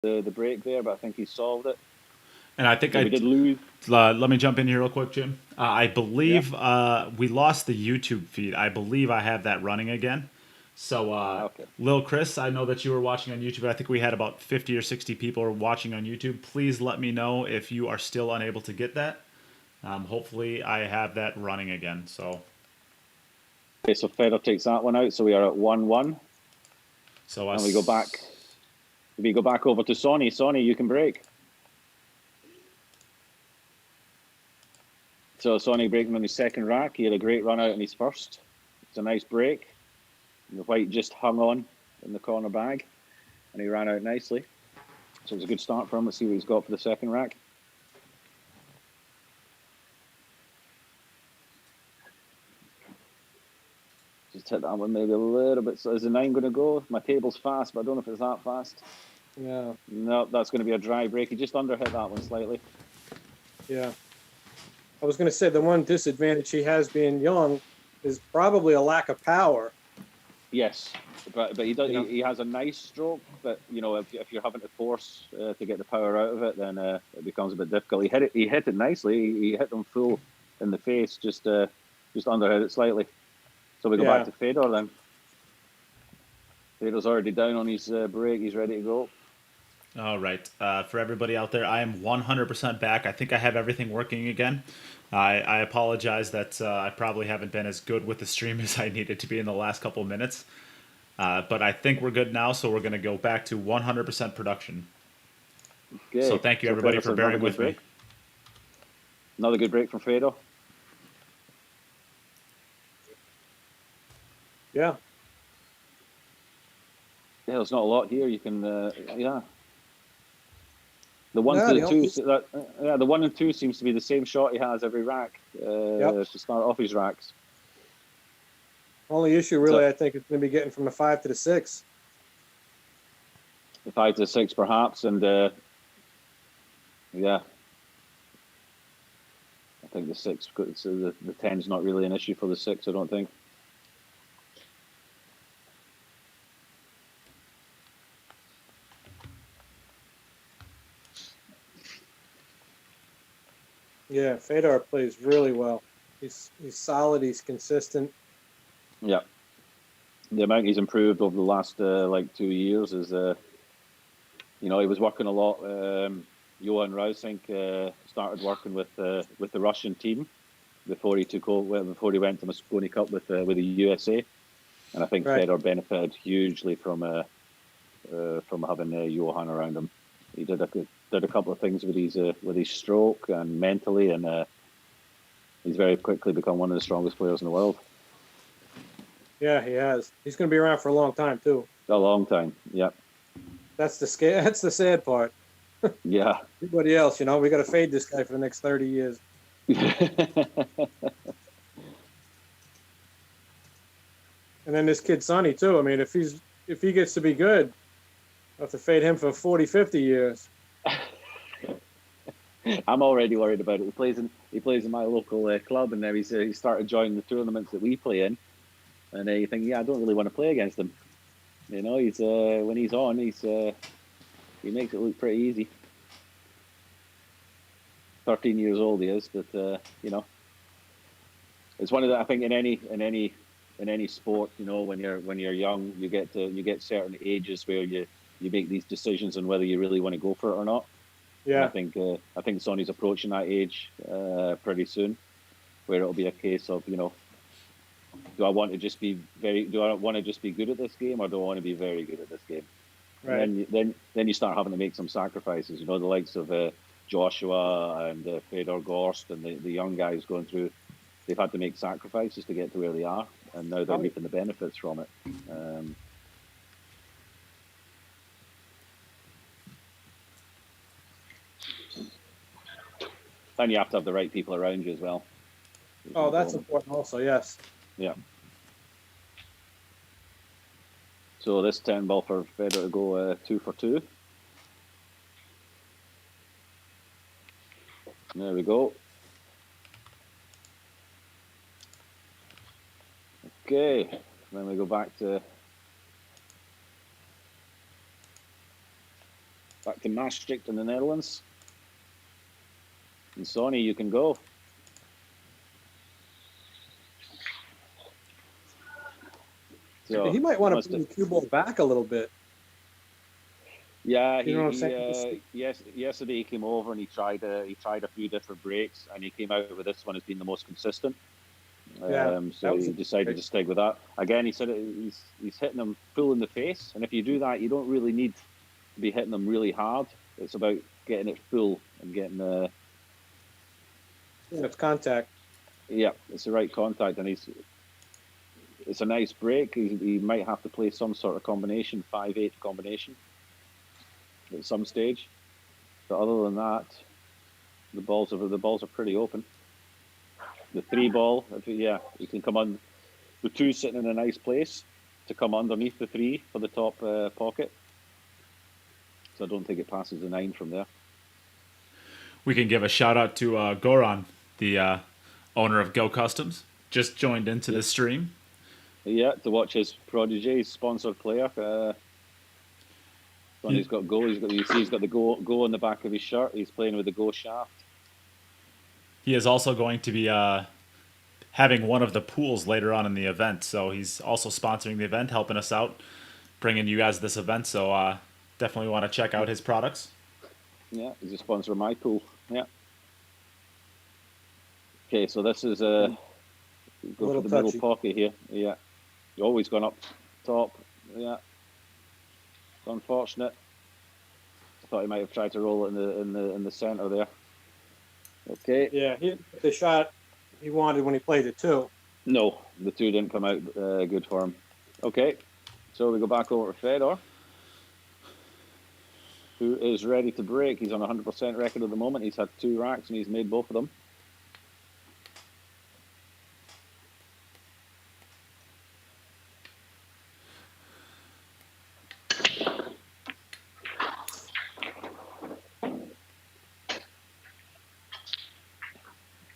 the break there, but I think he solved it. And I think So we did lose. let me jump in here real quick, Jim. I Yeah. believe we lost the YouTube feed. I believe I have that running again. So, Okay. Lil Chris, I know that you were watching on YouTube. I think we had about 50 or 60 people watching on YouTube. Please let me know if you are still unable to get that. Hopefully, I have that running again. So, Okay, so Federer takes that one out. So we are at 1-1. so And we go us. back. We go back over to Sonny. Sonny, you can break. So Sonny breaking on his second rack. He had a great run out in his first. It's a nice break. And the white just hung on in the corner bag, and he ran out nicely. So it was a good start for him. Let's see what he's got for the second rack. Just hit that one maybe a little bit. So is the 9 going to go? My table's fast, but I don't know if it's that fast. Yeah. No, that's going to be a dry break. He just underhit that one slightly. Yeah. I was going to say the one disadvantage he has being young is probably a lack of power. Yes, but he does. You know? He has a nice stroke, but if you're having to force to get the power out of it, then it becomes a bit difficult. He hit it. He hit it nicely. He hit them full in the face. Just underhit it slightly. So we go back Yeah. to Fedor then. Fedor's already down on his break. He's ready to go. All right. For everybody out there, I am 100% back. I think I have everything working again. I apologize that I probably haven't been as good with the stream as I needed to be in the last couple of minutes. But I think we're good now, so we're going to go back to 100% production. So Okay. thank you, So everybody, Fedor for said another bearing good with me. break. Another good break from Fedor. Yeah. Yeah, there's not a lot here. You can, yeah. The one No, to the two, the 1 and 2 seems to be the same shot he has every rack yep. to start off his racks. Only issue really, I think, is going to be getting from the 5 to the 6. The 5 to 6, perhaps, and yeah, I think the 6. So the 10's not really an issue for the 6. I don't think. Yeah, Fedor plays really well. He's solid. He's consistent. Yeah, the amount he's improved over the last like 2 years is, he was working a lot. Johan Rausink started working with the Russian team before he took over, before he went to Mosconi Cup with the USA, and I think Right. Fedor benefited hugely from having Johan around him. He did a couple of things with his stroke and mentally, and he's very quickly become one of the strongest players in the world. Yeah, he has. He's going to be around for a long time too. A long time. Yeah. That's the That's the sad part. Yeah. Everybody else, we got to fade this guy for the next 30 years. And then this kid Sonny too. I mean, if he gets to be good, I'll have to fade him for 40, 50 years. I'm already worried about it. He plays in my local club, and now he started joining the tournaments that we play in. And you think, yeah, I don't really want to play against him. He's when he's on, he makes it look pretty easy. 13 years old he is, but it's one of the, I think in any sport, when you're young, you get certain ages where you make these decisions on whether you really want to go for it or not. Yeah. And I think Sonny's approaching that age pretty soon, where it'll be a case of, do I want to just be good at this game, or do I want to be very good at this game? Right. And then you start having to make some sacrifices. The likes of Joshua and Fedor Gorst and the young guys going through. They've had to make sacrifices to get to where they are, and now they're reaping the benefits from it. And you have to have the right people around you as well. Oh, that's important also, yes. Yeah. So this 10 ball for Fedor to go 2 for 2. There we go. Okay, then we go back to Back to Maastricht in the Netherlands. And Sonny, you can go. So he might want to bring the cue ball back a little bit. Yeah, you know what I'm saying? Yesterday he came over and he tried a few different breaks, and he came out with this one as being the most consistent. So he decided to stick with that. Again, he said he's hitting them full in the face, and if you do that, you don't really need to be hitting them really hard. It's about getting it full and getting it's contact. Yeah, it's the right contact, and it's a nice break. He might have to play some sort of combination, 5-8 combination at some stage. But other than that, the balls are pretty open. The 3 ball, you can come on. The 2 sitting in a nice place to come underneath the 3 for the top pocket. So I don't think it passes the 9 from there. We can give a shout out to Goran, the owner of Go Customs, just joined into the stream. Yeah, to watch his protege, his sponsored player. He's got Go. He's got the Go on the back of his shirt. He's playing with the Go shaft. He is also going to be having one of the pools later on in the event, so he's also sponsoring the event, helping us out, bringing you guys this event. So definitely want to check out his products. Yeah, he's a sponsor of my pool. Yeah. Okay, so this is go for the middle pocket here. Yeah, you've always gone up top. Yeah, it's unfortunate. I thought he might have tried to roll it in the center there. Okay. Yeah, the shot he wanted when he played it too. No, the 2 didn't come out good for him. Okay, so we go back over to Fedor, who is ready to break. He's on 100% record at the moment. He's had 2 racks and he's made both of them.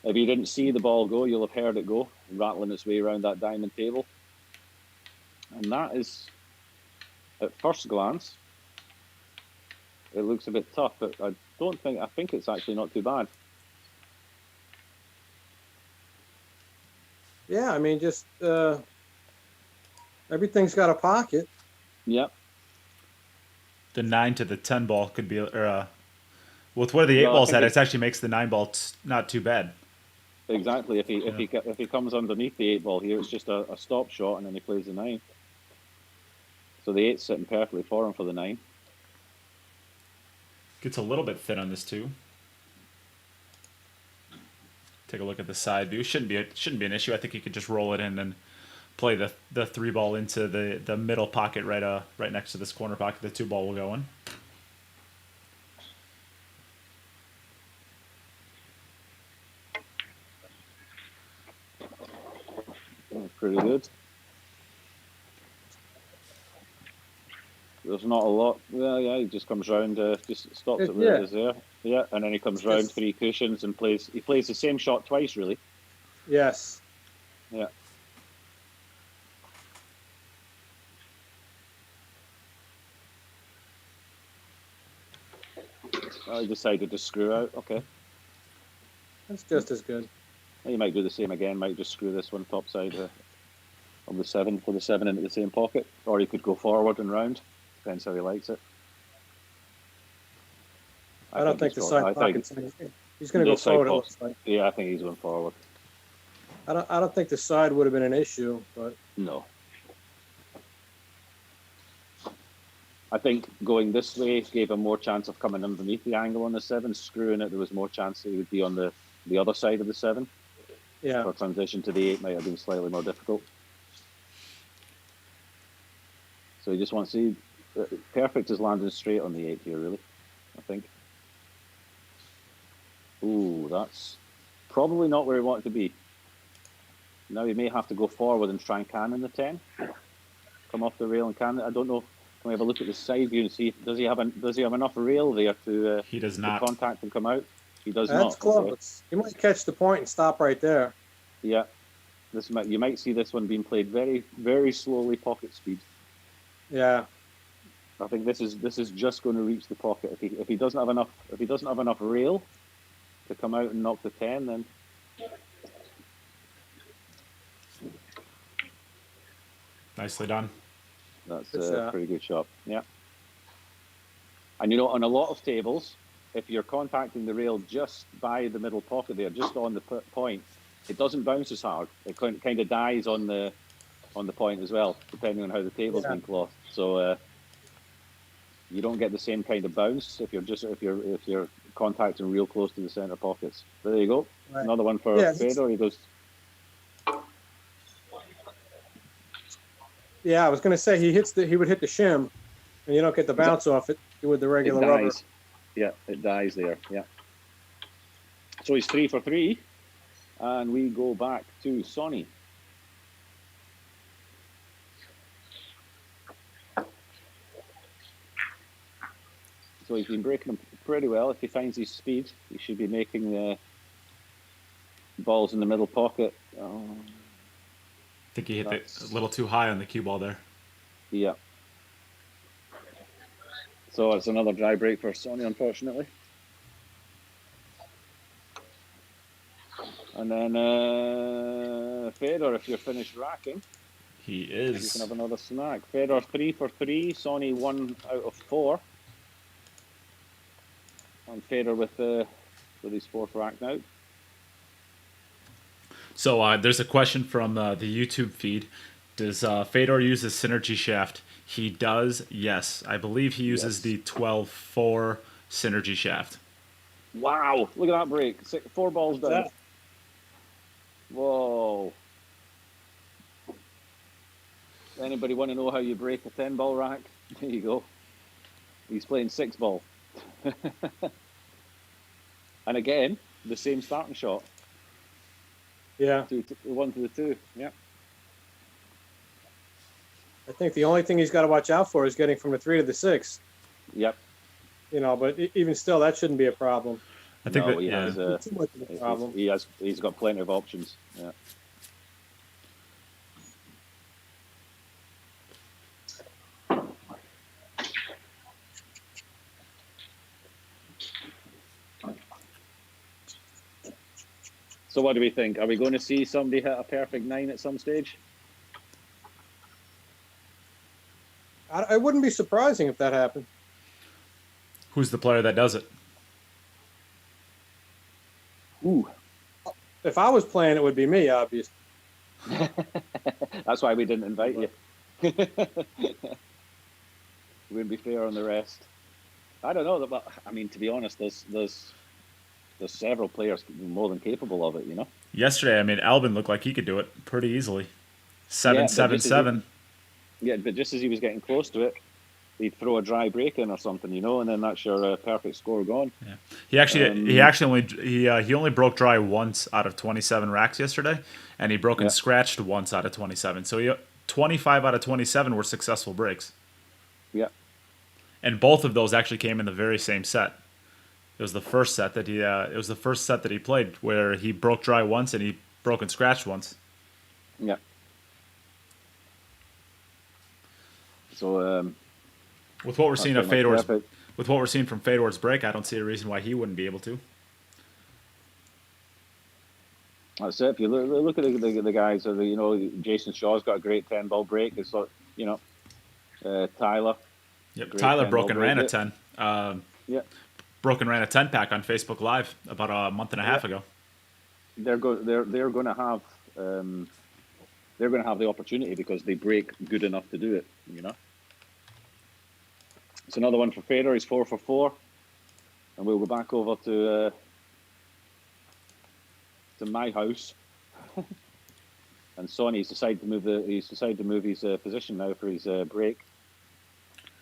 If you didn't see the ball go, you'll have heard it go, rattling its way around that diamond table. And that is, at first glance, it looks a bit tough, but I think it's actually not too bad. Yeah, I mean, just everything's got a pocket. Yep. The 9 to the 10 ball could be, with where the 8 ball's at, it actually makes the 9 ball not too bad. Exactly. If he comes underneath the 8 ball here, it's just a stop shot, and then he plays the 9. So the 8's sitting perfectly for him for the 9. Gets a little bit thin on this too. Take a look at the side view. Shouldn't be an issue. I think you could just roll it in and play the 3 ball into the middle pocket right next to this corner pocket. The 2 ball will go in. Pretty good. There's not a lot. Well, yeah, he just comes round, just stops it where it is there. Yeah, and then he comes round 3 cushions and plays. He plays the same shot twice, really. Yes. Yeah. I decided to screw out. Okay. That's just as good. You might do the same again. Might just screw this one top side of the 7 for the 7 into the same pocket, or he could go forward and round. Depends how he likes it. I don't think the side pocket's. He's going to go forward. It looks like. Yeah, I think he's going forward. I don't think the side would have been an issue, but no. I think going this way gave him more chance of coming underneath the angle on the 7. Screwing it, there was more chance that he would be on the other side of the 7. Yeah. For transition to the 8 might have been slightly more difficult. So he just wants to. Perfect is landing straight on the 8 here, really. I think. Ooh, that's probably not where he wanted to be. Now he may have to go forward and try and cannon the 10. Come off the rail and cannon. I don't know. Can we have a look at the side view and see does he have enough rail there to he does not contact and come out? He does not. That's close. Okay. He might catch the point and stop right there. Yeah. You might see this one being played very, very slowly, pocket speed. Yeah. I think this is just going to reach the pocket. If he doesn't have enough rail to come out and knock the 10, then Nicely done. that's a pretty good shot. Yeah. And on a lot of tables, if you're contacting the rail just by the middle pocket there, just on the point, it doesn't bounce as hard. It kind of dies on the point as well, depending on how the table's been clothed. So you don't get the same kind of bounce if you're contacting real close to the center pockets. There you go. Right. Another one for Fedor. He goes. Yeah, I was going to say he would hit the shim, and you don't get the bounce off it with the regular rubber. Yeah, it dies there. Yeah. So he's 3 for 3, and we go back to Sonny. So he's been breaking them pretty well. If he finds his speed, he should be making the balls in the middle pocket. Oh, I think he hit it a little too high on the cue ball there. Yeah. So it's another dry break for Sonny, unfortunately. And then Fedor, if you're finished racking, he is. You can have another snack. Fedor 3 for 3, Sonny 1 out of 4. And Fedor with his 4th rack now. So there's a question from the YouTube feed. Does Fedor use the synergy shaft? He does, yes. I believe he uses the 12-4 synergy shaft. Wow, look at that break. 4 balls down. Whoa. Anybody want to know how you break a 10-ball rack? There you go. He's playing 6-ball. And again, the same starting shot. Yeah. 1 to the 2. Yeah. I think the only thing he's got to watch out for is getting from the 3 to the 6. Yep. But even still, that shouldn't be a problem. I think he has too much of a problem. He's got plenty of options. Yeah. So what do we think? Are we going to see somebody hit a perfect 9 at some stage? I wouldn't be surprising if that happened. Who's the player that does it? Ooh. If I was playing, it would be me, obviously. That's why we didn't invite you. We wouldn't be fair on the rest. I don't know, but I mean, to be honest, there's several players more than capable of it, Yesterday, I mean, Albin looked like he could do it pretty easily. 7-7-7. Yeah, but just as he was getting close to it, he'd throw a dry break in or something, and then that's your perfect score gone. Yeah, he only broke dry once out of 27 racks yesterday, and he broke and scratched once out of 27. So 25 out of 27 were successful breaks. Yeah, and both of those actually came in the very same set. It was the first set that he played where he broke dry once and he broke and scratched once. Yeah. So with what we're seeing from Fedor's break, I don't see a reason why he wouldn't be able to. That's it. If you look at the guys, Jason Shaw's got a great 10-ball break. It's like, Tyler. Yep, Tyler broke and ran a 10. Broke and ran a 10-pack on Facebook Live about a month and a half ago. They're going to have the opportunity because they break good enough to do it. It's another one for Fedor. He's 4 for 4, and we'll go back over to my house. And Sonny's decided to move his position now for his break.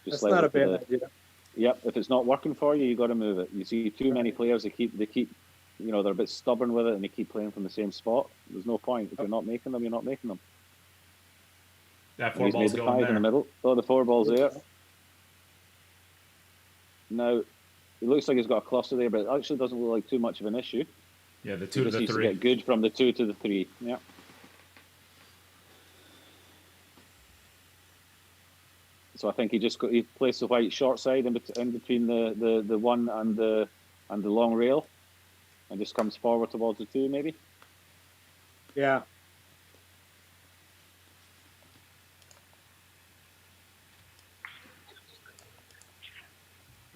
That's not a bad idea. Yep, if it's not working for you, you got to move it. You see too many players they keep, they're a bit stubborn with it and they keep playing from the same spot. There's no point. If you're not making them, you're not making them. That 4 ball's going 5 there. in the middle. Oh, the 4 ball's there. Now, it looks like he's got a cluster there, but it actually doesn't look like too much of an issue. Yeah, the 2 to the 3. To get good from the 2 to the 3. Yeah. So I think he placed the white short side in between the one and the long rail, and just comes forward towards the 2 maybe. Yeah.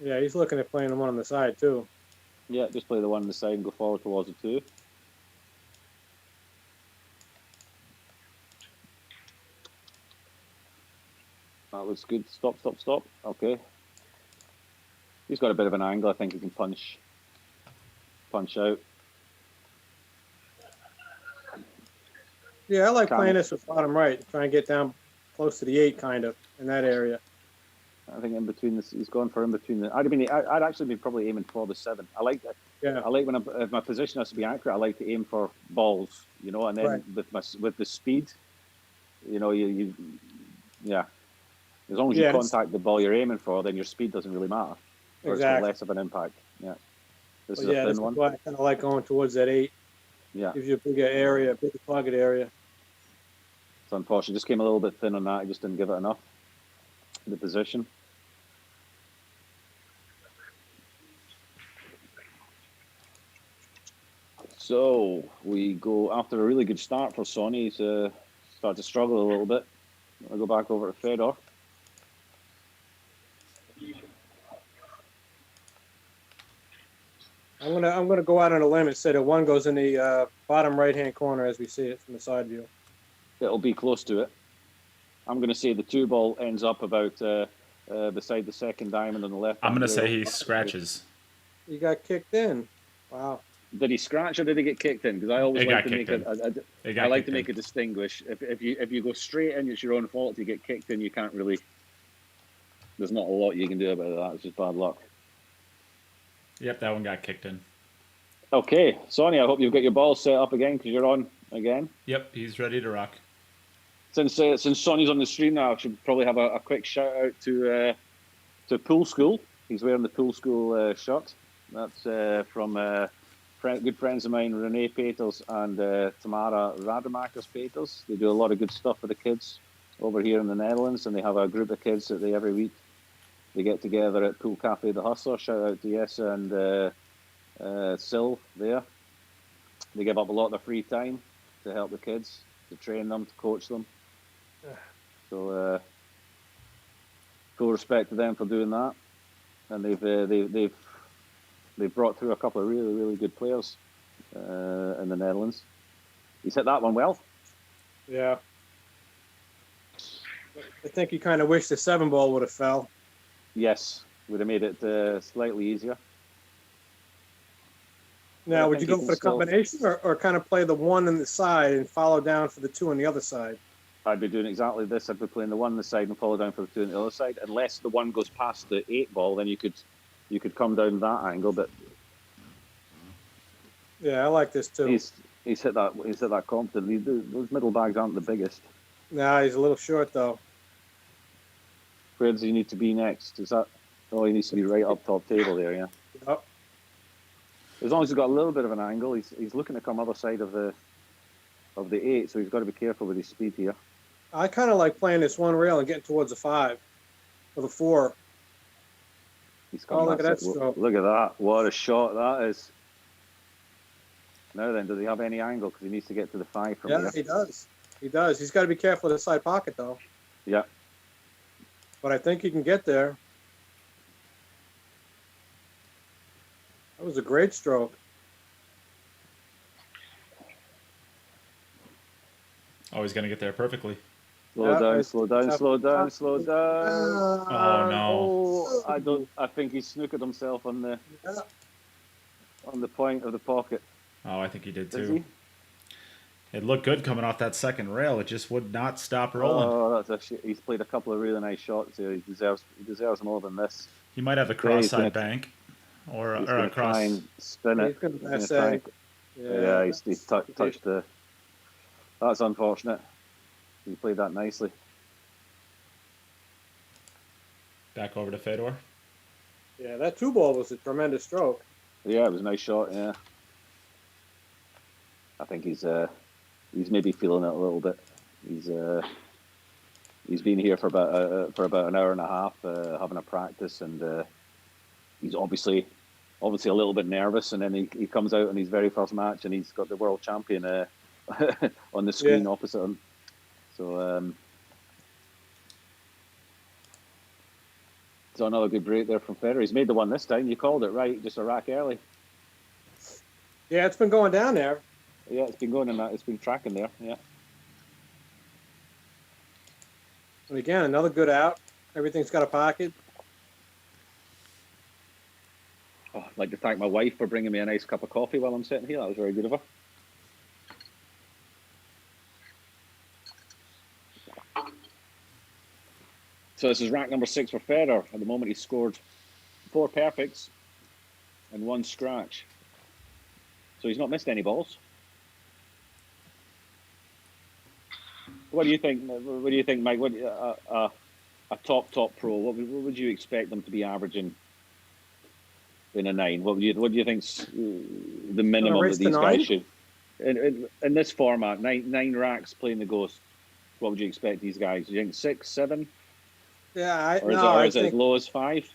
Yeah, he's looking at playing the one on the side too. Yeah, just play the one on the side and go forward towards the 2. That looks good. Stop. Okay. He's got a bit of an angle. I think he can punch out. Yeah, I like playing this with bottom right, trying to get down close to the 8, kind of in that area. I think in between this, he's gone for in between the. I'd actually be probably aiming for the 7. I like that. Yeah. I like when if my position has to be accurate. I like to aim for balls, you know, and then right. with the speed, you know, yeah. As long as you contact the ball you're aiming for, then your speed doesn't really matter. Or it's got less of an impact. Yeah. This is a thin one. Why I kind of like going towards that 8. Yeah. Gives you a bigger area, a bigger target area. It's unfortunate. Just came a little bit thin on that. I just didn't give it enough. The position. So we go after a really good start for Sonny. He's started to struggle a little bit. I'll go back over to Fedor. I'm gonna go out on a limb and say that 1 goes in the bottom right-hand corner as we see it from the side view. It'll be close to it. I'm going to say the 2 ball ends up about beside the second diamond on the left. I'm going to say he scratches. He got kicked in. Wow. Did he scratch or did he get kicked in? Because I always like to make a distinguish. If you go straight in, it's your own fault. If you get kicked in, you can't really. There's not a lot you can do about that. It's just bad luck. Yep, that one got kicked in. Okay, Sonny, I hope you've got your ball set up again because you're on again. Yep, he's ready to rock. Since Sonny's on the stream now, I should probably have a quick shout out to Pool School. He's wearing the Pool School shirt. That's from good friends of mine, Renee Peters and Tamara Rademakers Peters. They do a lot of good stuff for the kids over here in the Netherlands, and they have a group of kids that every week they get together at Pool Cafe The Hustler. Shout out to Yessa and Sil there. They give up a lot of their free time to help the kids, to train them, to coach them. So full respect to them for doing that, and they've brought through a couple of really, really good players in the Netherlands. He's hit that one well. Yeah. I think he kind of wished the 7 ball would have fell. Yes, would have made it slightly easier. Now, would you go for the combination or kind of play the 1 on the side and follow down for the 2 on the other side? I'd be doing exactly this. I'd be playing the 1 on the side and follow down for the 2 on the other side. Unless the 1 goes past the 8 ball, then you could come down that angle. But yeah, I like this too. He's hit that confidently. Those middle bags aren't the biggest. Nah, he's a little short though. Where does he need to be next? Is that? Oh, he needs to be right up top table there. Yeah. Yep. As long as he's got a little bit of an angle, he's looking to come other side of the 8, so he's got to be careful with his speed here. I kind of like playing this 1 rail and getting towards the 5 or the 4. Look at that stroke. Look at that. What a shot that is. Now then, does he have any angle? Because he needs to get to the 5 from here. Yeah, he does. He does. He's got to be careful of the side pocket, though. Yeah. But I think he can get there. That was a great stroke. Oh, he's going to get there perfectly. Slow down. Oh no! I think he snookered himself on the point of the pocket. Oh, I think he did too. It looked good coming off that second rail. It just would not stop rolling. Oh, he's played a couple of really nice shots here. He deserves more than this. He might have a cross-side bank or a cross. Try and spin it. He's touched the. That's unfortunate. He played that nicely. Back over to Fedor. Yeah, that 2 ball was a tremendous stroke. Yeah, it was a nice shot. Yeah, I think he's maybe feeling it a little bit. He's been here for about an hour and a half having a practice, and he's obviously a little bit nervous. And then he comes out in his very first match, and he's got the world champion on the screen opposite him. So it's another good break there from Federer. He's made the one this time. You called it right, just a rack early. Yeah, it's been going down there. Yeah, it's been going in that. It's been tracking there. Yeah. And again, another good out. Everything's got a pocket. Oh, I'd like to thank my wife for bringing me a nice cup of coffee while I'm sitting here. That was very good of her. So this is rack number 6 for Federer. At the moment, he's scored 4 perfects and 1 scratch. So he's not missed any balls. What do you think? What do you think, Mike? What a top pro? What would you expect them to be averaging in a 9? What do you think's the minimum that these guys should in this format? 9 racks playing the Ghost. What would you expect these guys? Do you think 6, 7? Yeah, is it as low as 5?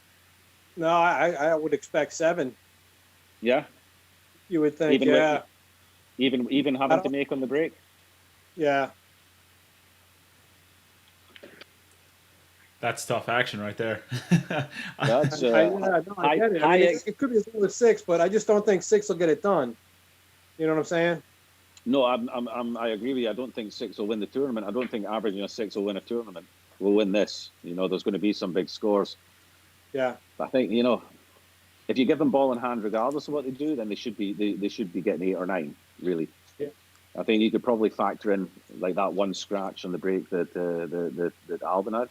No, I would expect 7. Yeah, you would think. Even having to make on the break. Yeah. That's tough action right there. That's, I get it. I mean, it could be as low as 6, but I just don't think 6 will get it done. You know what I'm saying? No, I agree with you. I don't think 6 will win the tournament. I don't think averaging a 6 will win a tournament. We'll win this. You know, there's going to be some big scores. Yeah. But I think, you know, if you give them ball in hand, regardless of what they do, then they should be getting 8 or 9. Really. Yeah. I think you could probably factor in like that 1 scratch on the break that Albin had.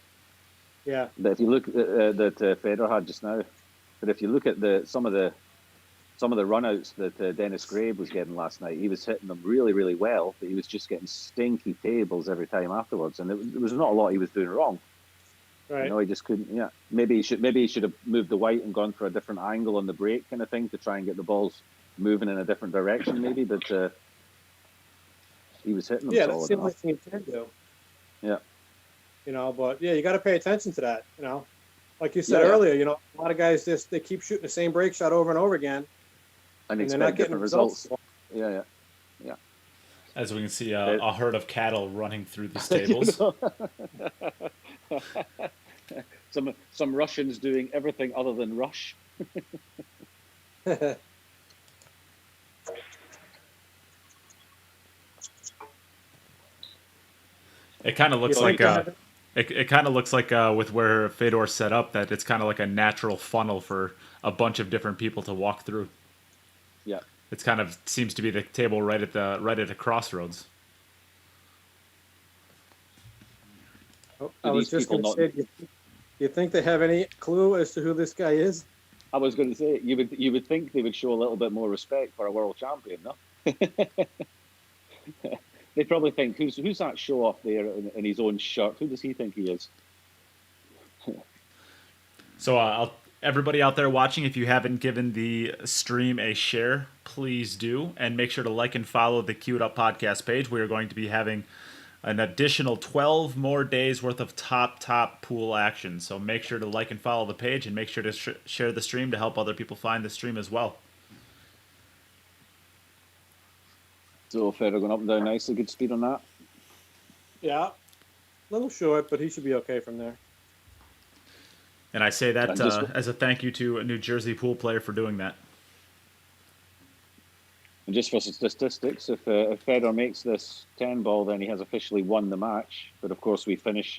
Yeah. But if you look at that Federer had just now, but if you look at some of the runouts that Denis Grabe was getting last night, he was hitting them really, really well, but he was just getting stinky tables every time afterwards, and there was not a lot he was doing wrong. Right. You know, he just couldn't. Yeah, maybe he should have moved the white and gone for a different angle on the break, kind of thing, to try and get the balls moving in a different direction, maybe. But he was hitting them. Yeah, that's the only thing he can do. Yeah. You know, but yeah, you got to pay attention to that. You know, like you said earlier, you know, a lot of guys they keep shooting the same break shot over and over again, and they're not getting results. Yeah. As we can see, a herd of cattle running through the stables. Some Russians doing everything other than rush. It kind of looks like it kind of looks like with where Fedor's set up, that it's kind of like a natural funnel for a bunch of different people to walk through. Yeah, it's kind of seems to be the table right at a crossroads. I was just going to say, do you think they have any clue as to who this guy is? I was going to say you would think they would show a little bit more respect for a world champion, no? They probably think, who's that show off there in his own shirt? Who does he think he is? So everybody out there watching, if you haven't given the stream a share, please do. And make sure to like and follow the Queued Up Podcast page. We are going to be having an additional 12 more days worth of top pool action. So make sure to like and follow the page, and make sure to share the stream to help other people find the stream as well. So Federer going up and down nicely, good speed on that. Yeah, a little short, but he should be okay from there. And I say that as a thank you to a New Jersey pool player for doing that. And just for statistics, if Federer makes this 10 ball, then he has officially won the match. But of course, we finish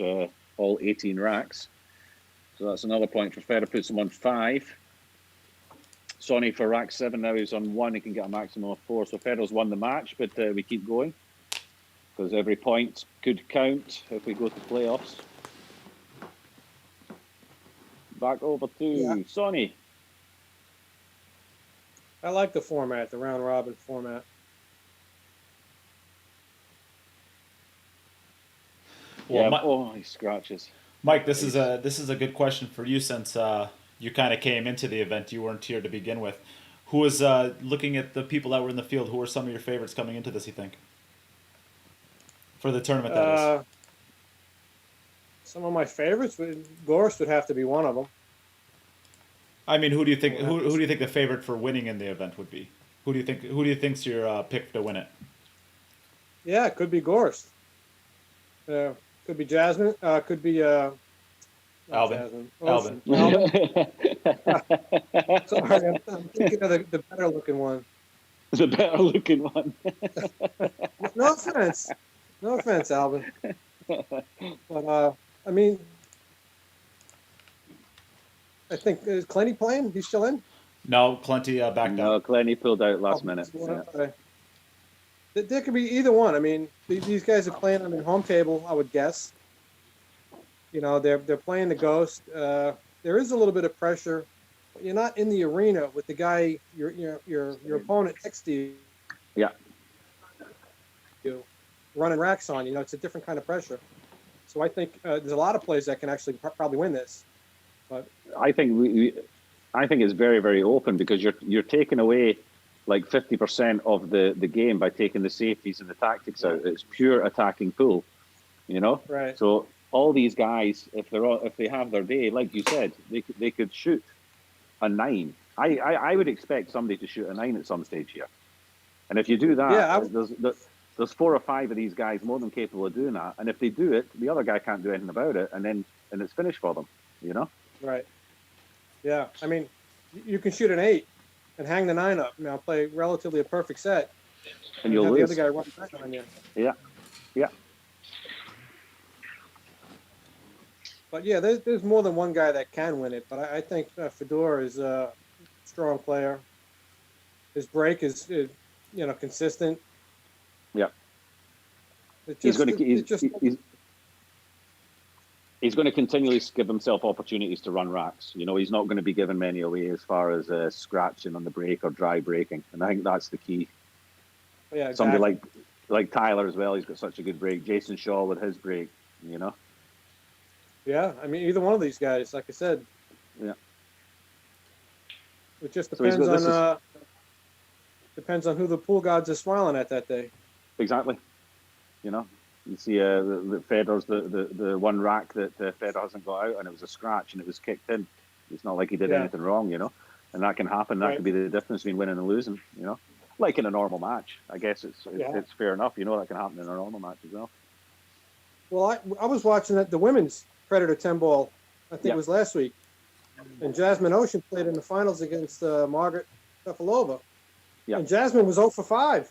all 18 racks. So that's another point for Federer, puts him on 5. Sonny for rack 7 now is on 1. He can get a maximum of 4. So Federer's won the match, but we keep going because every point could count if we go to playoffs. Back over to Sonny. I like the format, the round robin format. Well, he scratches. Mike, this is a good question for you, since you kind of came into the event. You weren't here to begin with. Who was looking at the people that were in the field? Who were some of your favorites coming into this, you think? For the tournament, that is. Some of my favorites, Gorst would have to be one of them. I mean, who do you think? Who do you think the favorite for winning in the event would be? Who do you think? Who do you think's your pick to win it? Yeah, it could be Gorst. Could be Jasmine. Could be not Albin. Jasmine. Albin. Sorry, I'm thinking of the better looking one. The better looking one. No offense, Albin. But I mean, I think is Clenny playing? He's still in? No, Clenty backed No, out. Clenny pulled out last minute. Yeah. There could be either one. I mean, these guys are playing on their home table, I would guess. You know, they're playing the Ghost. There is a little bit of pressure, but you're not in the arena with the guy, your opponent next to you. Yeah. You running racks on you. You know, it's a different kind of pressure. So I think there's a lot of players that can actually probably win this. But I think I think it's very, very open because you're taking away like 50% of the game by taking the safeties and the tactics out. It's pure attacking pool, you know. Right. So all these guys, if they have their day, like you said, they could shoot a 9. I would expect somebody to shoot a 9 at some stage here. And if you do that, there's 4 or 5 of these guys more than capable of doing that. And if they do it, the other guy can't do anything about it, and it's finished for them, you know. Right. Yeah. I mean, you can shoot an 8 and hang the 9 up. Now play relatively a perfect set, and you'll have lose. the other guy run back on you. Yeah. Yeah. But yeah, there's more than one guy that can win it. But I think Fedor is a strong player. His break is consistent. Yeah. He's going to continually give himself opportunities to run racks. You know, he's not going to be given many away as far as scratching on the break or dry breaking. And I think that's the key. Yeah, exactly. Somebody like Tyler as well. He's got such a good break. Jason Shaw with his break. You know. Yeah, I mean, either one of these guys, like I said. Yeah. It just depends on who the pool gods are smiling at that day. Exactly. You know, you see the Federer's the one rack that Federer hasn't got out, and it was a scratch, and it was kicked in. It's not like he did anything wrong, you know, and that can happen. That could be the difference between winning and losing, you know, like in a normal match. I guess it's fair enough, you know, that can happen in a normal match as well. Well, I was watching the women's Predator 10 ball, I think it was last week, and Jasmine Ouschan played in the finals against Margaret Fefilova. Yeah. And Jasmine was 0 for 5.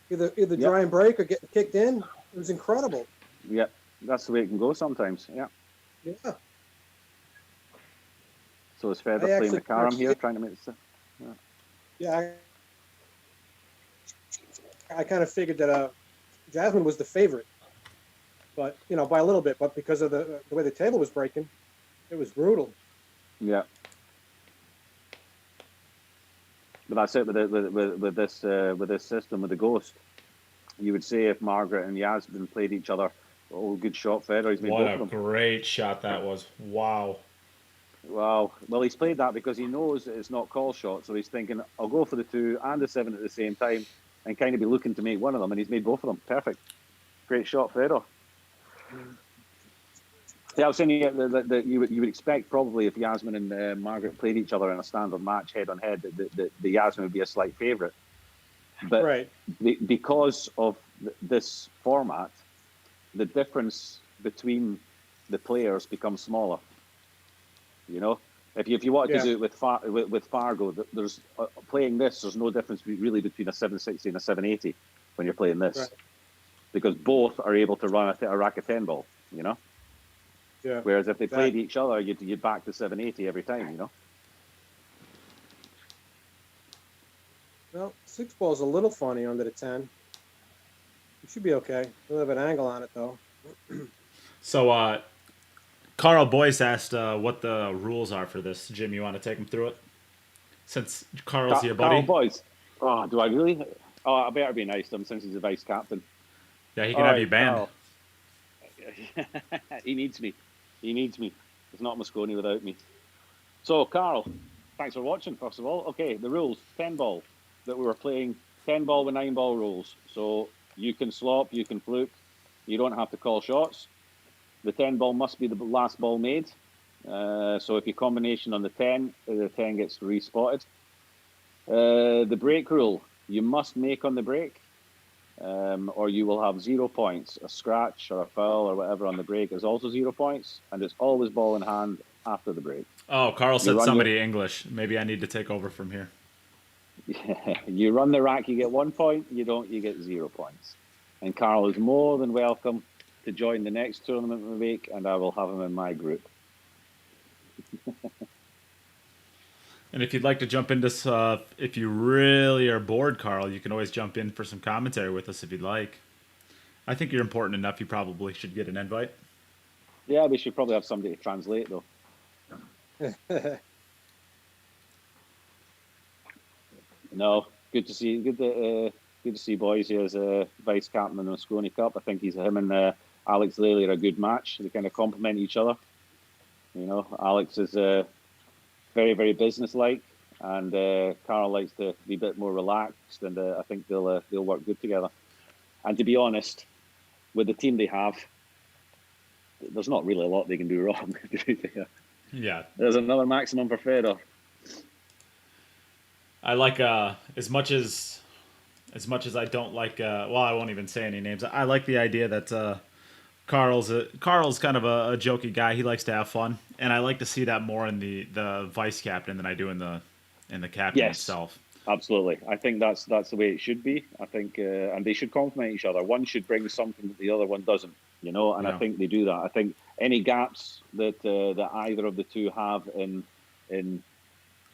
Either dry and break or getting kicked in. It was incredible. Yeah, that's the way it can go sometimes. Yeah. Yeah. So is Federer playing the carom here, trying to make this? Yeah. I kind of figured that Jasmine was the favorite, but by a little bit. But because of the way the table was breaking, it was brutal. Yeah. But that's it with this system with the Ghost. You would say if Margaret and Yasmin played each other, good shot, Federer. He's made both of them. What a great shot that was! Wow. Wow. Well, he's played that because he knows it's not call shot, so he's thinking, I'll go for the 2 and the 7 at the same time, and kind of be looking to make one of them, and he's made both of them. Perfect. Great shot, Federer. Yeah, I was saying that you would expect probably if Yasmin and Margaret played each other in a standard match head on head, that the Yasmin would be a slight favourite. But because of this format, the difference between the players becomes smaller. You know, if you want to do it with Fargo, there's playing this. There's no difference really between a 760 and a 780 when you're playing this, because both are able to run a rack of 10 ball. You know. Yeah. Whereas if they played each other, you'd back to 780 every time, you know. Well, 6 ball's a little funny under the 10. You should be okay. We'll have an angle on it though. So, Carl Boyce asked what the rules are for this. Jim, you want to take him through it? Since Carl's your buddy. Carl Boyce. Oh, do I really? Oh, I better be nice to him since he's the vice captain. Yeah, he can have you banned. Carl. He needs me. He needs me. It's not Mosconi without me. So, Carl, thanks for watching, first of all. Okay, the rules. 10 ball. That we were playing 10 ball with 9 ball rules. So, you can slop, you can fluke. You don't have to call shots. The 10 ball must be the last ball made. So if you combination on the 10 gets respotted. The break rule, you must make on the break, or you will have 0 points. A scratch or a foul or whatever on the break is also 0 points, and it's always ball in hand after the break. Oh, Carl said somebody English. Maybe I need to take over from here. You run the rack, you get 1 point. You don't, you get 0 points. And Carl is more than welcome to join the next tournament we make, and I will have him in my group. And if you'd like to jump into, if you really are bored, Carl, you can always jump in for some commentary with us if you'd like. I think you're important enough. You probably should get an invite. Yeah, we should probably have somebody to translate, though. No, good to see. Good to see boys here as a vice captain in the Moscone Cup. I think him and Alex Lely are a good match. They kind of complement each other. You know, Alex is very, very businesslike, and Carl likes to be a bit more relaxed, and I think they'll work good together. And to be honest, with the team they have, there's not really a lot they can do wrong. Yeah. There's another maximum for Fedor. I like as much as I don't like. Well, I won't even say any names. I like the idea that Carl's kind of a jokey guy. He likes to have fun, and I like to see that more in the vice captain than I do in the captain itself. Absolutely. I think that's the way it should be. I think, and they should complement each other. One should bring something that the other one doesn't. You know, and I think they do that. I think any gaps that either of the two have in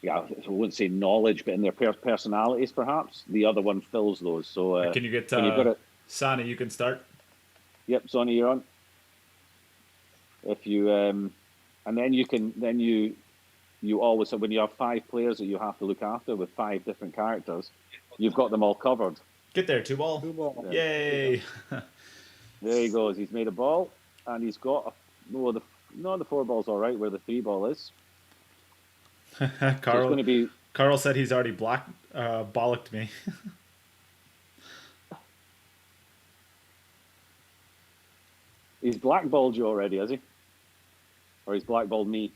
I wouldn't say knowledge, but in their personalities, perhaps the other one fills those. So can you get Sonny? You can start. Yep, Sonny, you're on. If you and then you always, when you have 5 players that you have to look after with 5 different characters, you've got them all covered. Get there, 2 ball. 2 ball. Yeah. Yay! There he goes. He's made a ball, and he's got the 4 ball's all right where the 3 ball is. Carl said he's already bollocked me. He's blackballed you already, has he? Or he's blackballed me?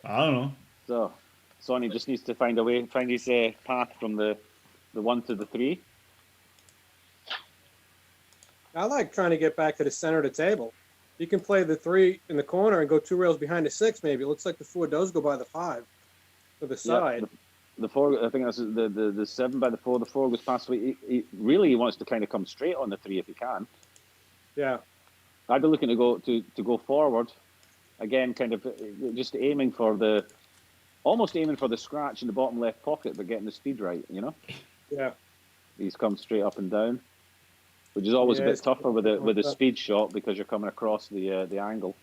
I don't know. So, Sonny just needs to find his path from the 1 to the 3. I like trying to get back to the center of the table. You can play the 3 in the corner and go 2 rails behind the 6. Maybe it looks like the 4 does go by the 5 to the side. Yeah, the 4. I think that's the 7 by the 4. The 4 goes past. He really wants to kind of come straight on the 3 if he can. Yeah, I'd be looking to go forward again, kind of just almost aiming for the scratch in the bottom left pocket, but getting the speed right. You know. Yeah. He's come straight up and down, which is always a bit tougher with a speed shot because you're coming across the angle.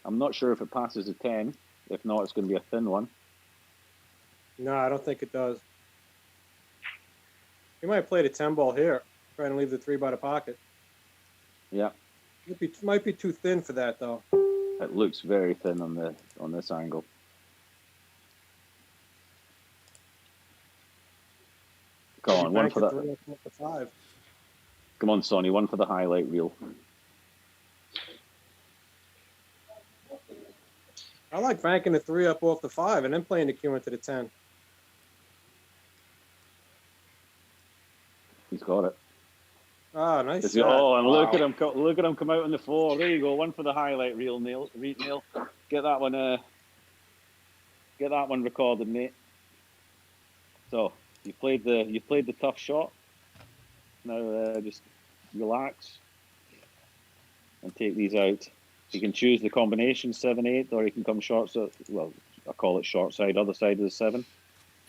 I'm not sure if it passes the 10. If not, it's going to be a thin one. No, I don't think it does. He might have played a 10 ball here, trying to leave the 3 by the pocket. Yeah. Might be too thin for that, though. It looks very thin on this angle. Come on, one for that. 5. Come on, Sonny, one for the highlight reel. I like banking the 3 up off the 5 and then playing the Q into the 10. He's got it. Ah, nice shot. Oh, and look at him come out on the 4. There you go, one for the highlight reel, Neil. Get that one. Get that one recorded, mate. So you played the tough shot. Now just relax and take these out. You can choose the combination 7-8, or you can come short. So, well, I call it short side. Other side of the 7.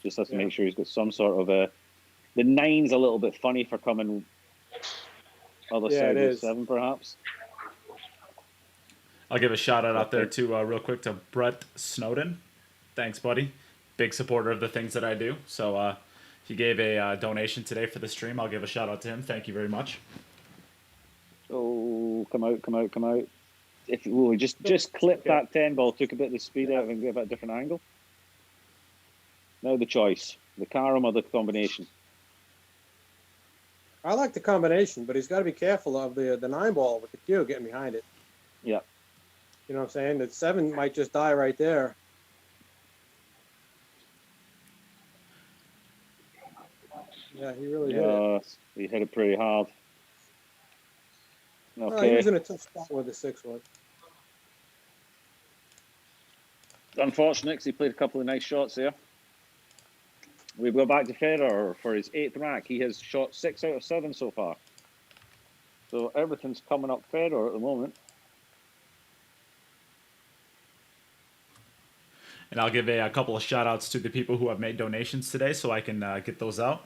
Just has to make sure he's got some sort of the 9's a little bit funny for coming other side of the 7, perhaps. I'll give a shout out there too, real quick, to Brett Snowden. Thanks, buddy. Big supporter of the things that I do. So he gave a donation today for the stream. I'll give a shout out to him. Thank you very much. Oh, come out. If we just clip that 10 ball, took a bit of the speed out and give it a different angle. Now the choice, the carom or the combination. I like the combination, but he's got to be careful of the 9-ball with the cue getting behind it. Yeah. You know what I'm saying? The 7 might just die right there. Yeah, he really hit it. He hit it pretty hard. Okay. Well, he was in a tough spot where the 6 was. Unfortunate, because he played a couple of nice shots there. We go back to Federer for his 8th rack. He has shot 6 out of 7 so far. So everything's coming up Federer at the moment. And I'll give a couple of shout-outs to the people who have made donations today so I can get those out.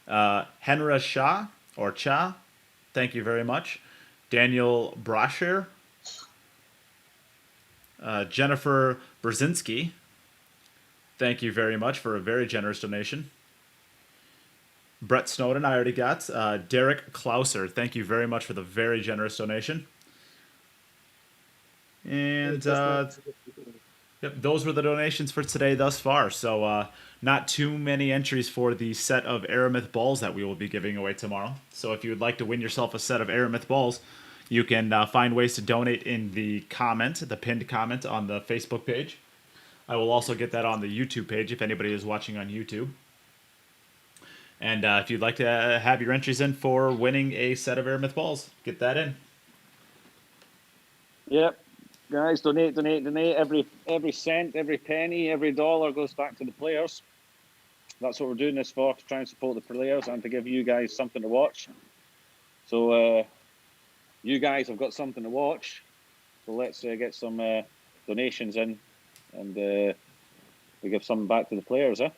Henra Shah, or Cha, thank you very much. Daniel Brasher. Jennifer Brzezinski, thank you very much for a very generous donation. Brett Snowden, I already got. Derek Klauser, thank you very much for the very generous donation. And yep, those were the donations for today thus far. So not too many entries for the set of Aramith balls that we will be giving away tomorrow. So if you would like to win yourself a set of Aramith balls, you can find ways to donate in the pinned comment on the Facebook page. I will also get that on the YouTube page if anybody is watching on YouTube. And if you'd like to have your entries in for winning a set of Aramith balls, get that in. Yep. Guys, donate. Every cent, every penny, every dollar goes back to the players. That's what we're doing this for, to try and support the players and to give you guys something to watch. So you guys have got something to watch. So let's get some donations in, and we give some back to the players, eh?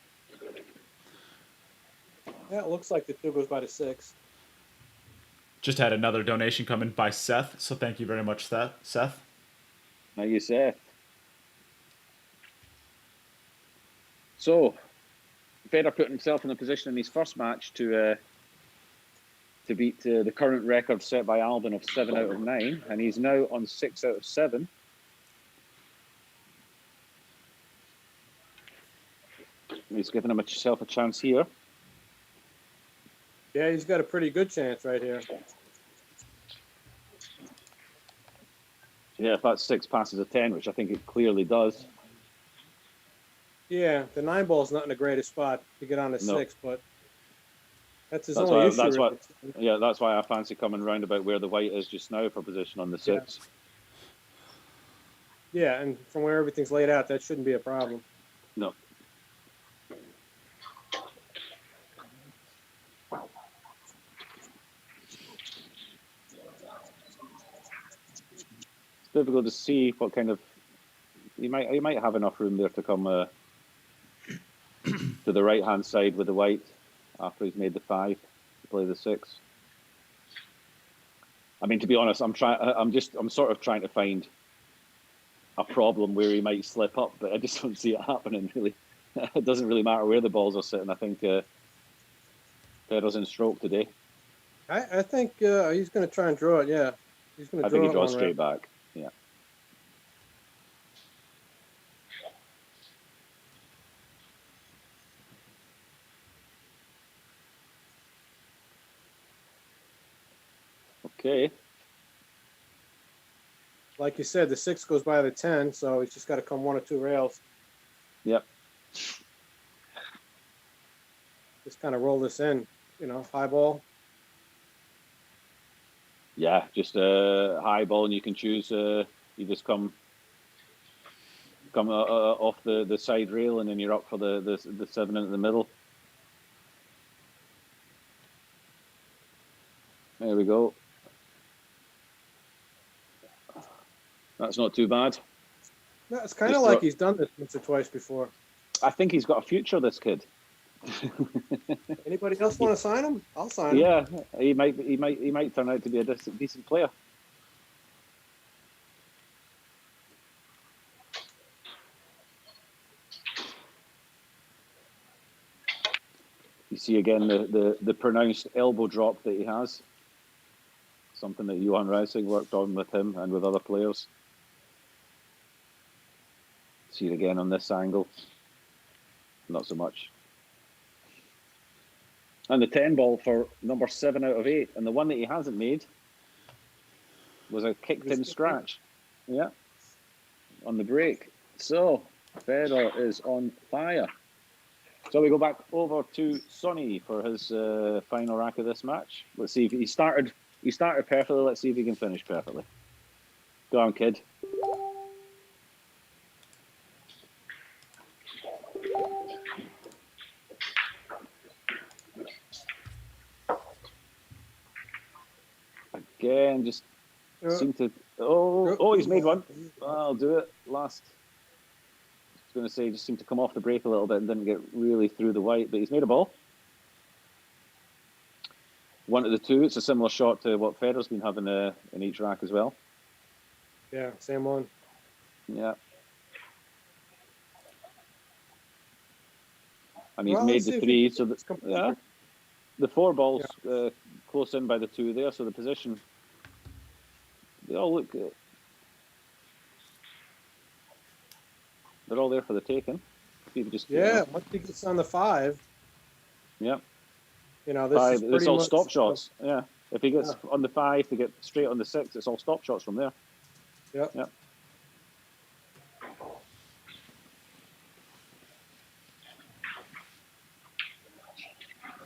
Yeah, it looks like the 2 goes by the 6. Just had another donation come in by Seth, so thank you very much, Seth. Now you Seth. So, Federer put himself in a position in his first match to beat the current record set by Albin of 7 out of 9, and he's now on 6 out of 7. He's given himself a chance here. Yeah, he's got a pretty good chance right here. Yeah, if that 6 passes a 10, which I think it clearly does. Yeah, the 9-ball's not in the greatest spot to get on the 6, but that's his That's only why, issue. that's why I fancy coming round about where the white is just now for position on the 6. Yeah, and from where everything's laid out, that shouldn't be a problem. No. It's difficult to see what kind of you might have enough room there to come to the right hand side with the white after he's made the 5 to play the 6. I mean, to be honest, I'm sort of trying to find a problem where he might slip up, but I just don't see it happening really. It doesn't really matter where the balls are sitting. I think Federer's in stroke today. I think he's going to try and draw it. Yeah, he's going to. I think he draws straight back. Yeah. Okay. Like you said, the 6 goes by the 10, so he's just got to come 1 or 2 rails. Yep. Just kind of roll this in, high ball. Yeah, just a high ball, and you can choose. You just come off the side rail, and then you're up for the 7 in the middle. There we go. That's not too bad. No, it's kind of like he's done this once or twice before. I think he's got a future, this kid. Anybody else want to sign him? I'll sign him. Yeah, he might turn out to be a decent player. You see again the pronounced elbow drop that he has. Something that Johan Reising worked on with him and with other players. See it again on this angle. Not so much. And the 10 ball for number 7 out of 8. And the one that he hasn't made was a kicked in scratch. Yeah. On the break. So, Federer is on fire. So we go back over to Sonny for his final rack of this match. Let's see if he started perfectly. Let's see if he can finish perfectly. Go on, kid. Again, just seem to. Oh, he's made one. I'll do it. Last. I was going to say, just seemed to come off the break a little bit and didn't get really through the white, but he's made a ball. 1 to the 2. It's a similar shot to what Federer's been having in each rack as well. Yeah, same one. Yeah. And he's made the 3, so the 4 balls close in by the 2 there, so the position, they all look good. They're all there for the taking. Once he gets on the 5. Yeah. This 5, is it's all much stop shots. Yeah. If he gets on the 5 to get straight on the 6, it's all stop shots from there. Yep. Yep.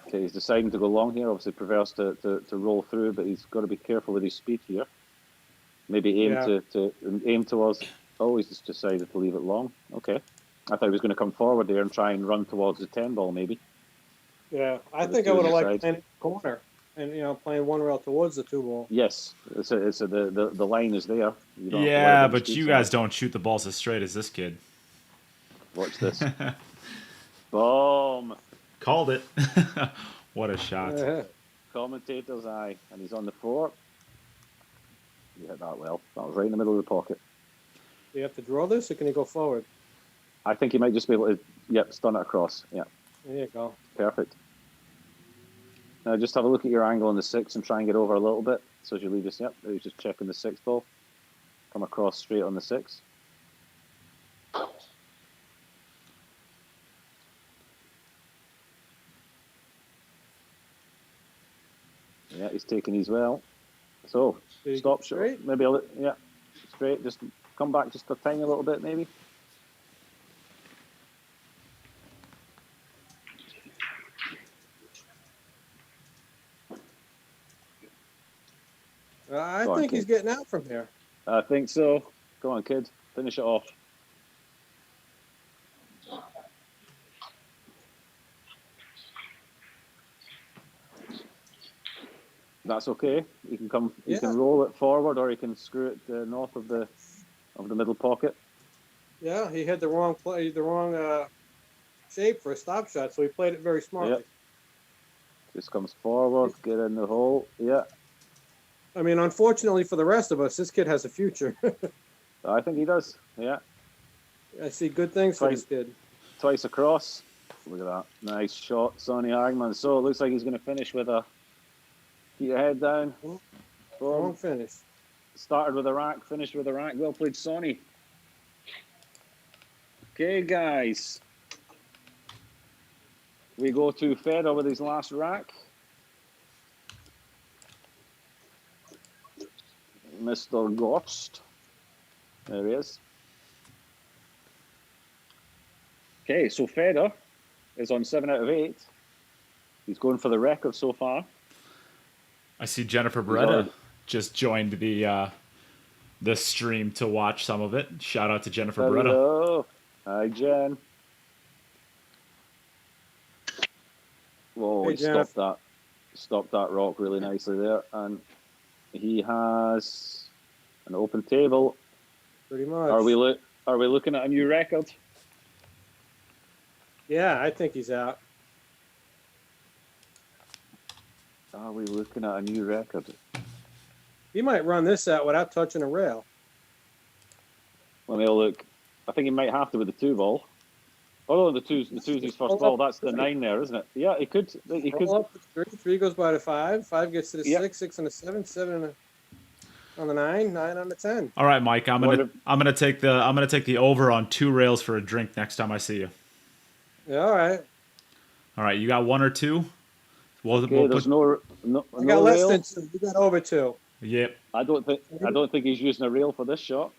Okay, he's deciding to go long here. Obviously prefers to roll through, but he's got to be careful with his speed here. Maybe aim towards. Oh, he's just decided to leave it long. Okay. I thought he was going to come forward there and try and run towards the 10 ball, maybe. Yeah, I think I would have liked playing corner and playing 1 rail towards the 2 ball. Yes, the line is there. Yeah, but you guys don't shoot the balls as straight as this kid. Watch this. Boom. Called it. What a shot. Commentator's eye, and he's on the 4. You hit that well. That was right in the middle of the pocket. Do you have to draw this, or can he go forward? I think he might just be able to, stun it across. Yeah. There you go. Perfect. Now just have a look at your angle on the 6 and try and get over a little bit. So as you leave this, he's just checking the 6 ball. Come across straight on the 6. Yeah, he's taking these well. So, stop shot. Maybe straight. Just come back just a tiny little bit, maybe. I think he's getting out from here. I think so. Go on, kid. Finish it off. That's okay. You can come. You can roll it forward, or you can screw it north of the middle pocket. Yeah, he had the wrong shape for a stop shot, so he played it very smartly. Yep. Just comes forward, get in the hole. Yeah. I mean, unfortunately for the rest of us, this kid has a future. I think he does. Yeah. I see good things for this kid. Twice across. Look at that. Nice shot, Sonny Hagman. So it looks like he's going to finish with a. Keep your head down. Wrong finish. Started with a rack, finished with a rack. Well played, Sonny. Okay, guys. We go to Federer with his last rack. Mr. Gorst. There he is. Okay, so Federer is on 7 out of 8. He's going for the record so far. I see Jennifer Beretta just joined the stream to watch some of it. Shout out to Jennifer Beretta. Hello. Hi, Jen. Whoa, hey, he stopped that rock really nicely there. And he has an open table. Pretty much. Are we looking at a new record? Yeah, I think he's out. Are we looking at a new record? He might run this out without touching a rail. Let me look. I think he might have to with the 2 ball. Oh, the two's his first ball. That's the 9 there, isn't it? Yeah, he could. He could. Up to 3 goes by the 5. 5 gets to the 6. 6 on the 7. 7 on the 9. 9 on the 10. All right, Mike. I'm gonna take the over on 2 rails for a drink next time I see you. Yeah, all right. All right, you got 1 or 2? Okay, there's no I got less rail. than 2. You got over 2. Yep. I don't think he's using a rail for this shot.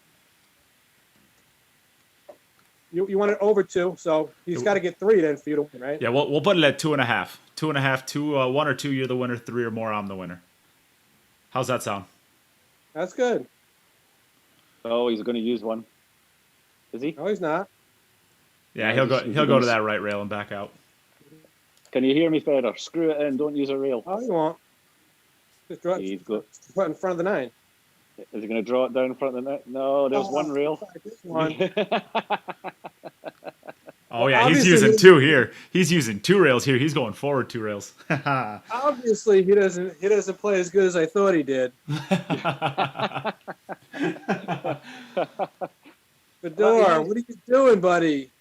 You want it over 2, so he's got to get 3 then for you to win, right? Yeah, we'll put it at 2.5. 2.5, 2, 1 or 2, you're the winner. 3 or more, I'm the winner. How's that sound? That's good. Oh, he's going to use one. Is he? No, he's not. Yeah, he'll go to that right rail and back out. Can you hear me, Federer? Screw it in. Don't use a rail. Oh, he won't. Just draw it in front of the 9. Is he going to draw it down in front of the net? No, there's one rail. One. Oh yeah, Obviously, he's using 2 here. He's using 2 rails here. He's going forward 2 rails. Obviously, he doesn't play as good as I thought he did. Fedor, what are you doing, buddy?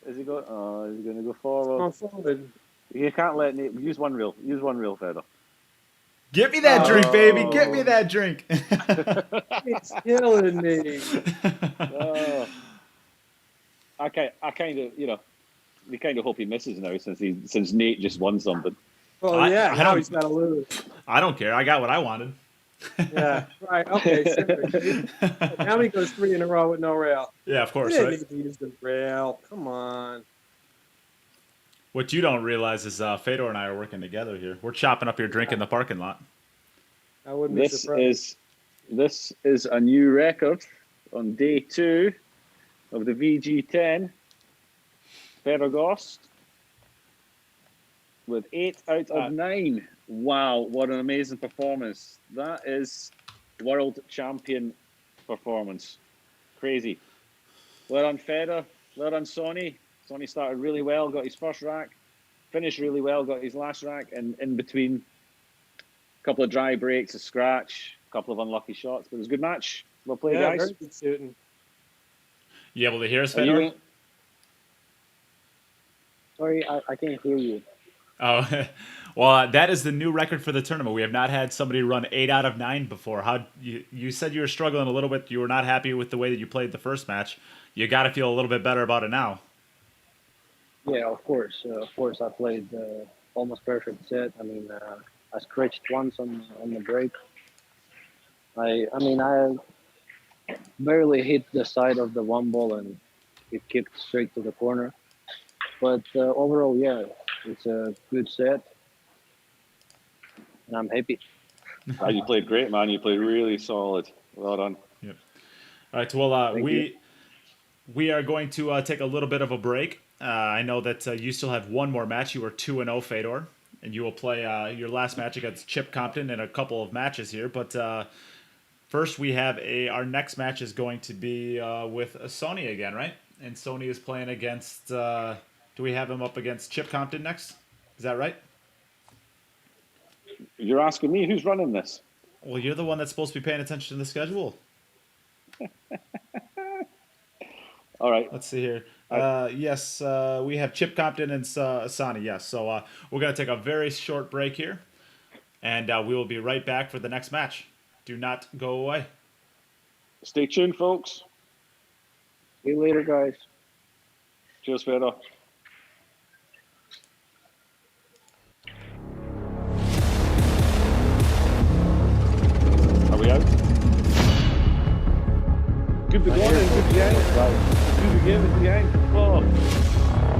Is he going? Oh, is he going to go forward? Going forward. You can't let Neight use one reel. Use one reel, Federer. Get me that drink, baby. Get me that drink. It's killing me. I kind of, we kind of hope he misses now since Neight just won something. Well, now he's got to lose. I don't care. I got what I wanted. Yeah, right. Okay, sure. Now he goes 3 in a row with no rail. Yeah, of course. He didn't need to use the rail. Come on. What you don't realize is Fedor and I are working together here. We're chopping up your drink in the parking lot. I wouldn't be surprised. This is a new record on day 2 of the VG10. Ferragost with 8 out of 9. Wow, what an amazing performance. That is world champion performance. Crazy. Well done, Federer. Well done, Sonny. Sonny started really well, got his first rack, finished really well, got his last rack, and in between, a couple of dry breaks, a scratch, a couple of unlucky shots. But it was a good match. Well played, guys. Very good shooting. You able to hear us, Federer? Sorry, I can't hear you. Oh, well, that is the new record for the tournament. We have not had somebody run 8 out of 9 before. How you said you were struggling a little bit. You were not happy with the way that you played the first match. You got to feel a little bit better about it now. Yeah, of course. I played almost perfect set. I mean, I scratched once on the break. I barely hit the side of the 1 ball and it kicked straight to the corner. But overall, yeah, it's a good set, and I'm happy. You played great, man. You played really solid. Well done. Yep. All right. Well, we are going to take a little bit of a break. I know that you still have one more match. You are 2-0, Fedor, and you will play your last match against Chip Compton in a couple of matches here. But first, we have our next match is going to be with Sony again, right? And Sony is playing against. Do we have him up against Chip Compton next? Is that right? You're asking me who's running this? Well, you're the one that's supposed to be paying attention to the schedule. All right. Let's see here. Yes, we have Chip Compton and Asani. Yes, so we're going to take a very short break here, and we will be right back for the next match. Do not go away. Stay tuned, folks. See you later, guys. Cheers, Fedor. Are we out? Good beginning, good beginning. Good beginning. Oh,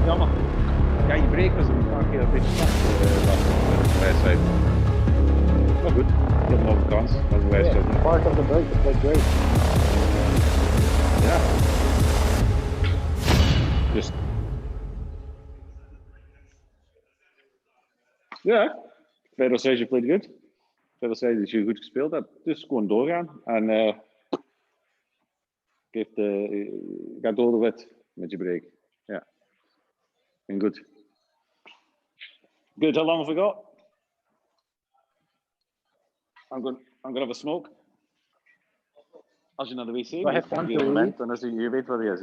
jammer. Ja, je breekt was een paar keer een beetje slecht de wedstrijd. Maar goed, je hebt nog een kans als de wedstrijd. Part of the break, it played great. Ja. Dus. Ja, Fedor says you played good. Fedor says dat je goed gespeeld hebt. Dus gewoon doorgaan. En ga door de wet met je break. Ja. En goed. Good, how long have we got? I'm gonna have a smoke. Als je naar de wc gaat, op een moment, dan is je weet wat hij is.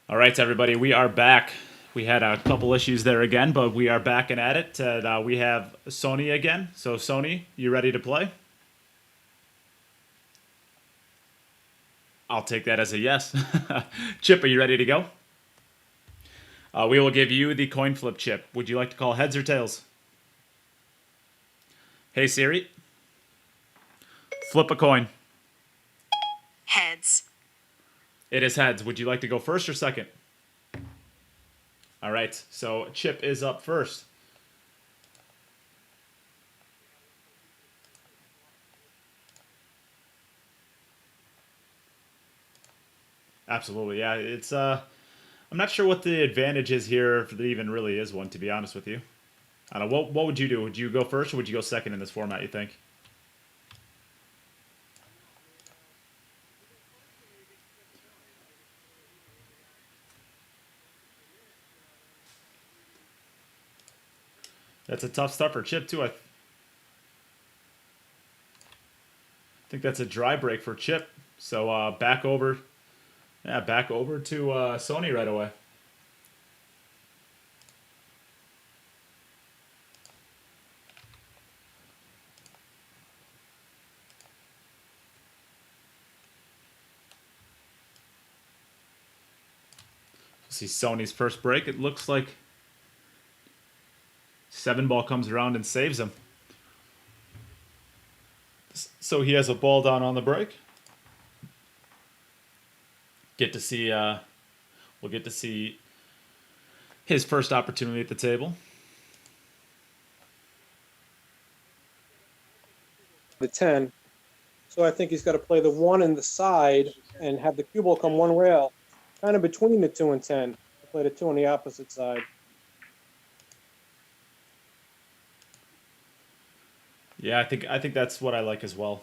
All right, everybody, we are back. We had a couple issues there again, but we are back and at it. We have Sony again. So, Sony, you ready to play? I'll take that as a yes. Chip, are you ready to go? We will give you the coin flip, Chip. Would you like to call heads or tails? Hey, Siri. Flip a coin. Heads. It is heads. Would you like to go first or second? All right, so Chip is up first. Absolutely, yeah. It's I'm not sure what the advantage is here, if there even really is one, to be honest with you. I don't know. What would you do? Would you go first or would you go second in this format, you think? That's a tough start for Chip, too. I think that's a dry break for Chip. So back over to Sony right away. See Sony's first break. It looks like 7-ball comes around and saves him. So he has a ball down on the break. We'll get to see his first opportunity at the table. The 10. So I think he's got to play the 1 in the side and have the cue ball come one rail, kind of between the 2 and 10. Play the 2 on the opposite side. Yeah, I think that's what I like as well.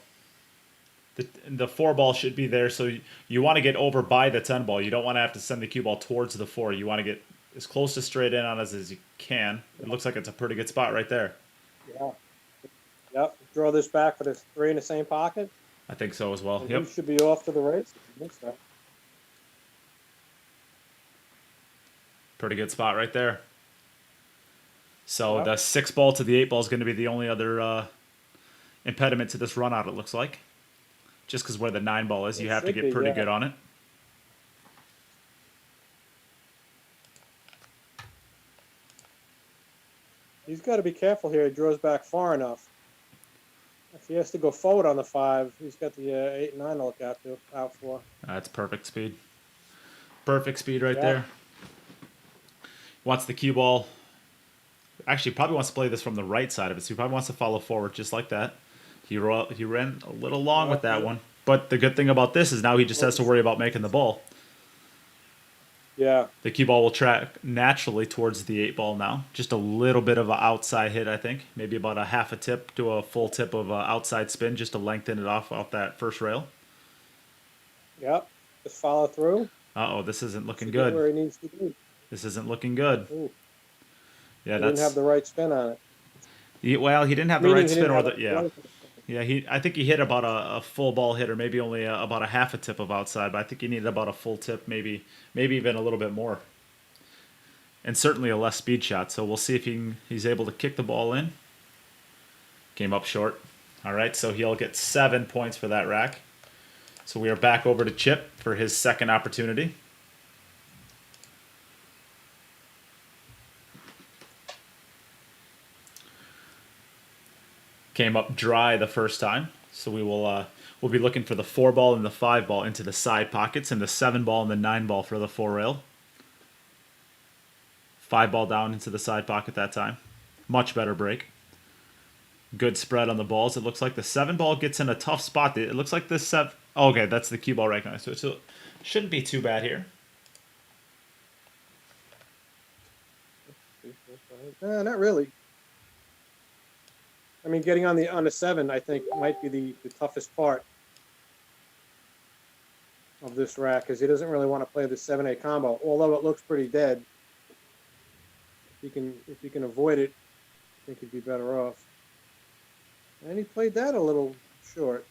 The 4-ball should be there, so you want to get over by the 10-ball. You don't want to have to send the cue ball towards the 4. You want to get as close to straight in on as you can. It looks like it's a pretty good spot right there. Yeah. Yep. Draw this back for the 3 in the same pocket. I think so as well. And Yep. he should be off to the races. So. Pretty good spot right there. So the 6-ball to the 8-ball is going to be the only other impediment to this run out, it looks like. Just because where the 9-ball is, you have to get pretty good on it. He's got to be careful here. He draws back far enough. If he has to go forward on the 5, he's got the 8 and 9 to look out for. That's perfect speed. Perfect speed right there. Wants the cue ball. Actually, probably wants to play this from the right side of it. So he probably wants to follow forward just like that. He ran a little long with that one. But the good thing about this is now he just has to worry about making the ball. Yeah. The cue ball will track naturally towards the 8-ball now. Just a little bit of an outside hit, I think. Maybe about a half a tip to a full tip of outside spin just to lengthen it off that first rail. Yep. Just follow through. Uh-oh, this isn't looking good. Where he needs to be. This isn't looking good. Ooh. Yeah, he didn't have the right spin on it. He didn't have the right spin Yeah. I think he hit about a full ball hit, or maybe only about a half a tip of outside, but I think he needed about a full tip, maybe even a little bit more. And certainly a less speed shot, so we'll see if he's able to kick the ball in. Came up short. All right, so he'll get 7 points for that rack. So we are back over to Chip for his second opportunity. Came up dry the first time, so we'll be looking for the 4-ball and the 5-ball into the side pockets, and the 7-ball and the 9-ball for the 4 rail. 5-ball down into the side pocket that time. Much better break. Good spread on the balls. It looks like the 7-ball gets in a tough spot. It looks like this 7. Oh, okay, that's the cue ball right now, so it shouldn't be too bad here. Not really. I mean, getting on the 7, I think, might be the toughest part of this rack, because he doesn't really want to play the 7-8 combo, although it looks pretty dead. If you can avoid it, I think he'd be better off. And he played that a little short.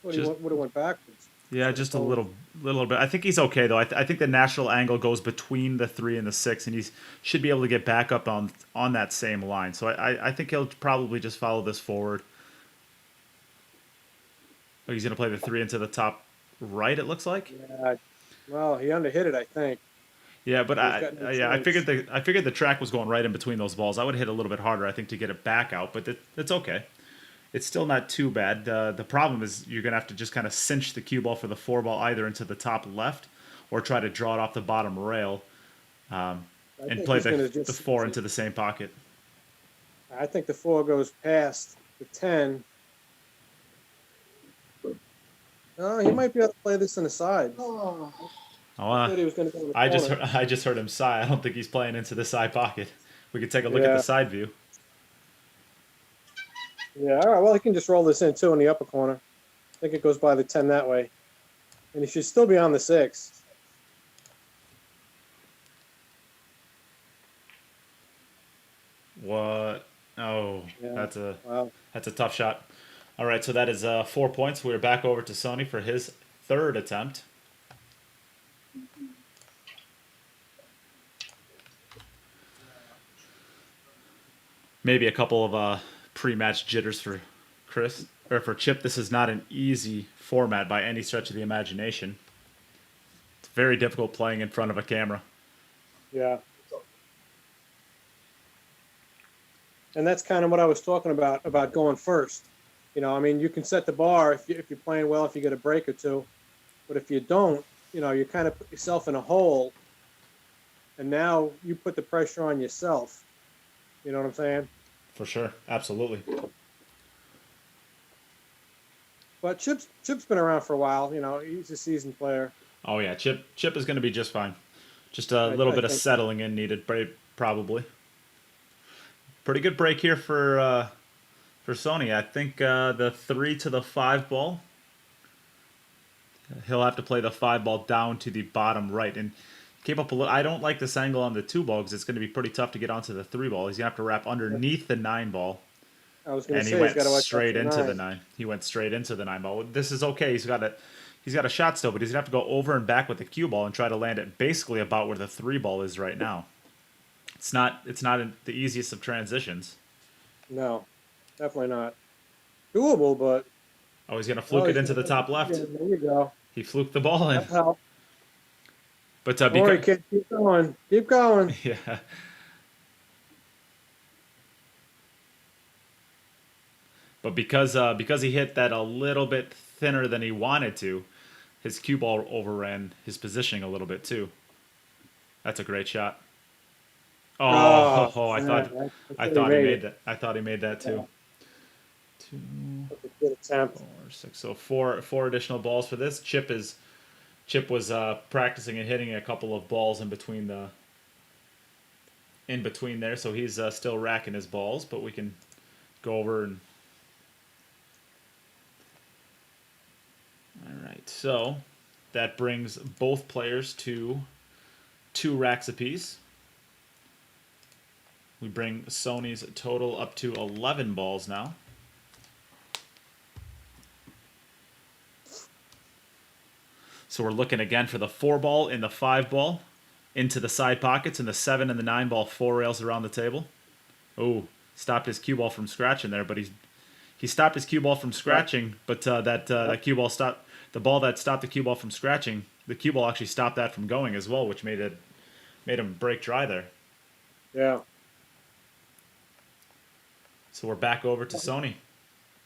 Would have went backwards. Yeah, just a little bit. I think he's okay though. I think the natural angle goes between the 3 and the 6, and he should be able to get back up on that same line. So I think he'll probably just follow this forward. Oh, he's gonna play the 3 into the top right. It looks like. Yeah. Well, he underhit it, I think. Yeah, but He's got no I chance. figured the track was going right in between those balls. I would hit a little bit harder, I think, to get it back out, but it's okay. It's still not too bad. The problem is you're going to have to just kind of cinch the cue ball for the 4 ball either into the top left or try to draw it off the bottom rail and play the 4 into the same pocket. I think the 4 goes past the 10. Oh, he might be able to play this in the side. I just heard him sigh. I don't think he's playing into the side pocket. We could take a look at the side view. Yeah, all right. Well, he can just roll this in too in the upper corner. I think it goes by the 10 that way, and he should still be on the 6. What? Oh, Yeah. that's a tough shot. All right, so that is 4 points. We're back over to Sony for his 3rd attempt. Maybe a couple of pre-match jitters for Chris or for Chip. This is not an easy format by any stretch of the imagination. It's very difficult playing in front of a camera. Yeah. And that's kind of what I was talking about going first. You know, I mean, you can set the bar if you're playing well, if you get a break or two. But if you don't, you know, you kind of put yourself in a hole. And now you put the pressure on yourself. You know what I'm saying? For sure. Absolutely. But Chip's been around for a while. You know, he's a seasoned player. Oh, yeah. Chip is going to be just fine. Just a little bit of settling in needed, probably. Pretty good break here for Sony. I think the 3 to the 5 ball. He'll have to play the 5 ball down to the bottom right. And came up a little. I don't like this angle on the 2 ball because it's going to be pretty tough to get onto the 3 ball. He's going to have to wrap underneath the 9 ball. I was going to say he went he's got to straight into the 9. He went straight into the 9 ball. This is okay. He's got a shot still, but he's going to have to go over and back with the cue ball and try to land it basically about where the 3 ball is right now. It's not the easiest of transitions. No, definitely not. Doable, but... Oh, he's going to fluke it into the top left. Yeah, there you go. He fluked the ball in. That's how. But Don't worry, kid. Keep going. Keep going. Yeah. But because he hit that a little bit thinner than he wanted to, his cue ball overran his positioning a little bit too. That's a great shot. I thought he made that too. Yeah. 2, good attempt. 4, 6. So four additional balls for this. Chip was practicing and hitting a couple of balls in between there, so he's still racking his balls. But we can go over and. All right, so that brings both players to 2 racks apiece. We bring Sony's total up to 11 balls now. So we're looking again for the 4 ball and the 5 ball into the side pockets, and the 7 and the 9 ball 4 rails around the table. Oh, stopped his cue ball from scratching there, but he stopped his cue ball from scratching, but that cue ball stopped. The ball that stopped the cue ball from scratching, the cue ball actually stopped that from going as well, which made him break dry there. Yeah. So we're back over to Sony.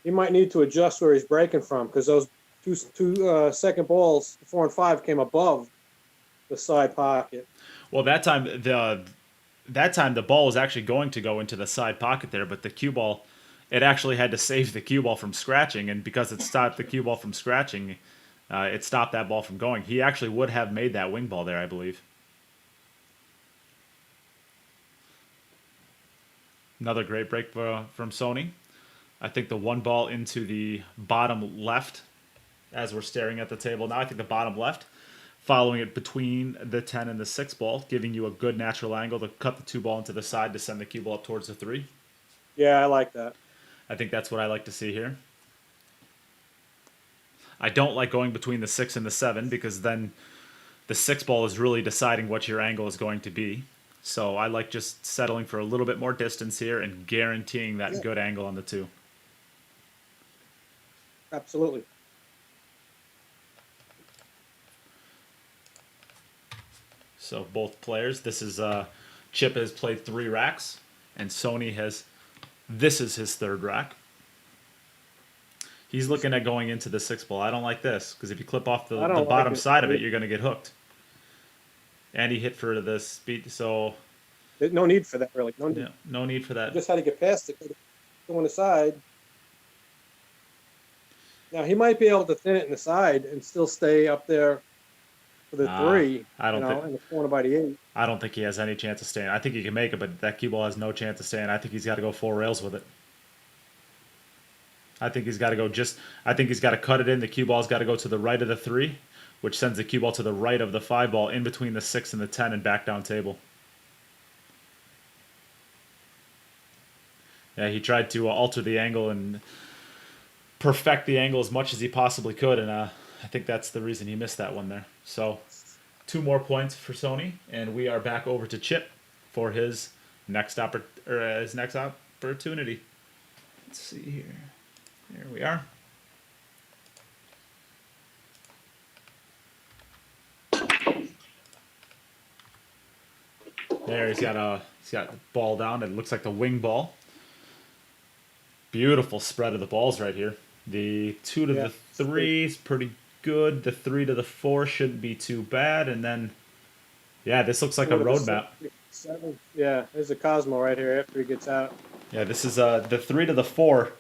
He might need to adjust where he's breaking from because those two second balls, 4 and 5, came above the side pocket. Well, that time the ball was actually going to go into the side pocket there, but the cue ball, it actually had to save the cue ball from scratching, and because it stopped the cue ball from scratching, it stopped that ball from going. He actually would have made that wing ball there, I believe. Another great break from Sony. I think the 1 ball into the bottom left, as we're staring at the table now, I think the bottom left, following it between the 10 and the 6 ball, giving you a good natural angle to cut the 2 ball into the side to send the cue ball up towards the 3. Yeah, I like that. I think that's what I like to see here. I don't like going between the 6 and the 7 because then the 6 ball is really deciding what your angle is going to be. So I like just settling for a little bit more distance here and guaranteeing that good angle on the 2. Absolutely. So both players, this is Chip has played 3 racks, and Sony has, this is his 3rd rack. He's looking at going into the 6 ball. I don't like this, because if you clip off the bottom side of it, you're going to get hooked. And he hit for the speed, so... There's no need for that, really. No need, yeah, no need for that. just had to get past it. Go on the side. Now, he might be able to thin it in the side and still stay up there for the 3, I don't think, in the corner by the 8. I don't think he has any chance of staying. I think he can make it, but that cue ball has no chance of staying. I think he's got to go 4 rails with it. I think he's got to go I think he's got to cut it in. The cue ball's got to go to the right of the 3, which sends the cue ball to the right of the 5 ball in between the 6 and the 10 and back down table. Yeah, he tried to alter the angle and perfect the angle as much as he possibly could, and I think that's the reason he missed that one there. So 2 more points for Sony, and we are back over to Chip for his next opportunity. Let's see here. There we are. There, he's got the ball down. It looks like the wing ball. Beautiful spread of the balls right here. The 2 to the 3 is pretty good. The 3 to the 4 shouldn't be too bad. And then, yeah, this looks like a roadmap. Yeah, there's a Cosmo right here after he gets out. Yeah, this is the 3 to the 4.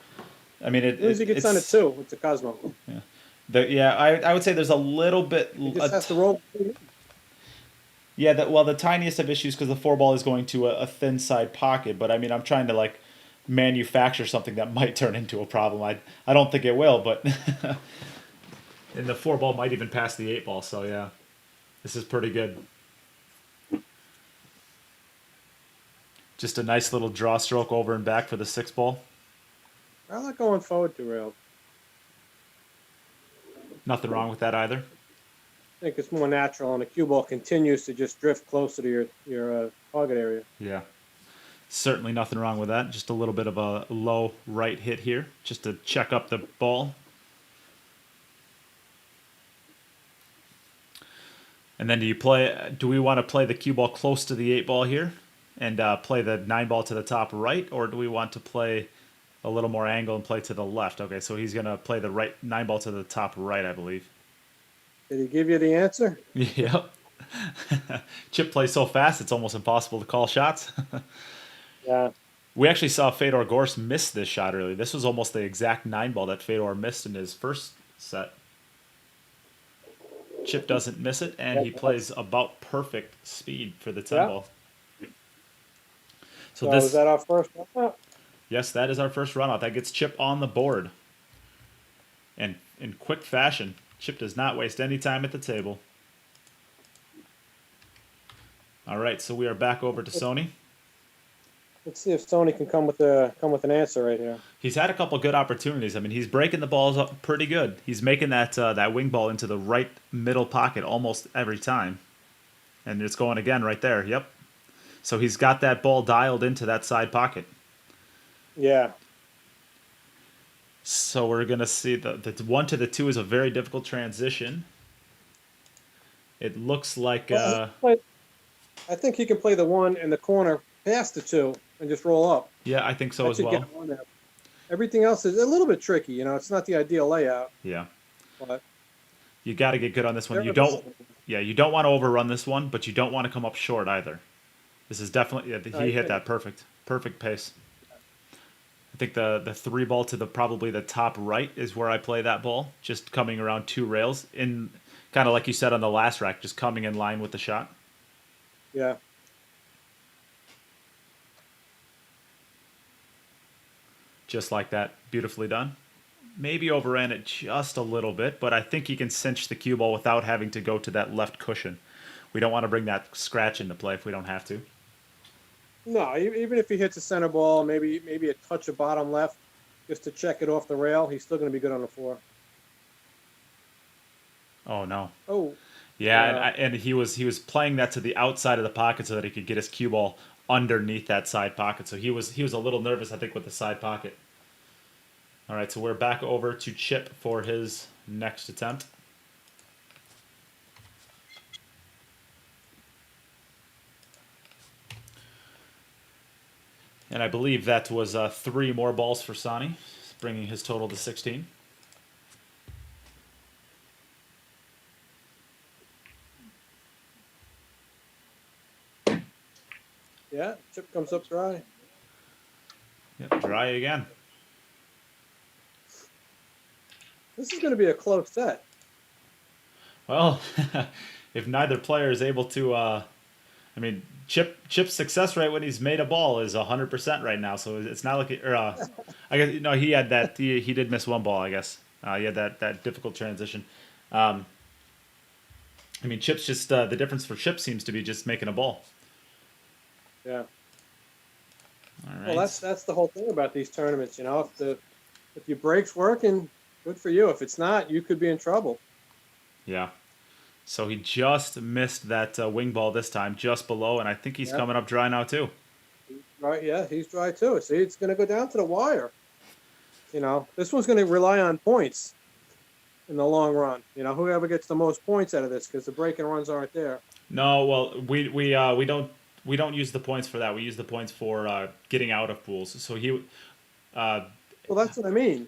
I mean, as soon as he gets on it 2, it's a Cosmo. Yeah, I would say there's a little bit. He just has to roll. Yeah, the tiniest of issues because the 4 ball is going to a thin side pocket. But I mean, I'm trying to like manufacture something that might turn into a problem. I don't think it will, but and the 4 ball might even pass the 8 ball. So yeah, this is pretty good. Just a nice little draw stroke over and back for the 6 ball. I like going forward to rail. Nothing wrong with that either. I think it's more natural, and the cue ball continues to just drift closer to your target area. Yeah. Certainly nothing wrong with that. Just a little bit of a low right hit here, just to check up the ball. And then do we want to play the cue ball close to the 8 ball here and play the 9 ball to the top right, or do we want to play a little more angle and play to the left? Okay, so he's going to play the 9 ball to the top right, I believe. Did he give you the answer? Yep. Chip plays so fast, it's almost impossible to call shots. Yeah. We actually saw Fedor Gorst miss this shot earlier. This was almost the exact 9 ball that Fedor missed in his first set. Chip doesn't miss it, and he plays about perfect speed for the 10 ball. So is that our first run out? Yes, that is our first run out. That gets Chip on the board. And in quick fashion, Chip does not waste any time at the table. All right, so we are back over to Sony. Let's see if Sony can come with an answer right here. He's had a couple good opportunities. I mean, he's breaking the balls up pretty good. He's making that wing ball into the right middle pocket almost every time. And it's going again right there. Yep. So he's got that ball dialed into that side pocket. Yeah. So we're going to see the 1 to the 2 is a very difficult transition. It looks like... I think he can play the 1 in the corner past the 2 and just roll up. Yeah, I think so as well. Everything else is a little bit tricky. It's not the ideal layout. Yeah. But you got to get good on this one. You don't want to overrun this one, but you don't want to come up short either. This is definitely he hit that perfect pace. I think the 3 ball to probably the top right is where I play that ball, just coming around 2 rails in kind of like you said on the last rack, just coming in line with the shot. Yeah. Just like that, beautifully done. Maybe overran it just a little bit, but I think he can cinch the cue ball without having to go to that left cushion. We don't want to bring that scratch into play if we don't have to. No, even if he hits a center ball, maybe a touch of bottom left, just to check it off the rail, he's still going to be good on the 4. Oh no. Oh, Yeah, and he was playing that to the outside of the pocket so that he could get his cue ball underneath that side pocket. So he was a little nervous, I think, with the side pocket. All right, so we're back over to Chip for his next attempt. And I believe that was 3 more balls for Sonny, bringing his total to 16. yeah, Chip comes up dry. Yep, dry again. This is going to be a close set. Well, if neither player is able to, I mean, Chip's success rate when he's made a ball is 100% right now. So it's not like, I guess he had that. He did miss one ball. I guess he had that difficult transition. I mean, Chip's just the difference for Chip seems to be just making a ball. Yeah. All right. Well, that's the whole thing about these tournaments. If your break's working, good for you. If it's not, you could be in trouble. Yeah. So he just missed that wing ball this time, just below, and I think he's coming up dry now too. Right? Yeah, he's dry too. See, it's going to go down to the wire. This one's going to rely on points in the long run. Whoever gets the most points out of this, because the break and runs aren't there. No, well, we don't use the points for that. We use the points for getting out of pools. So he. Well, that's what I mean.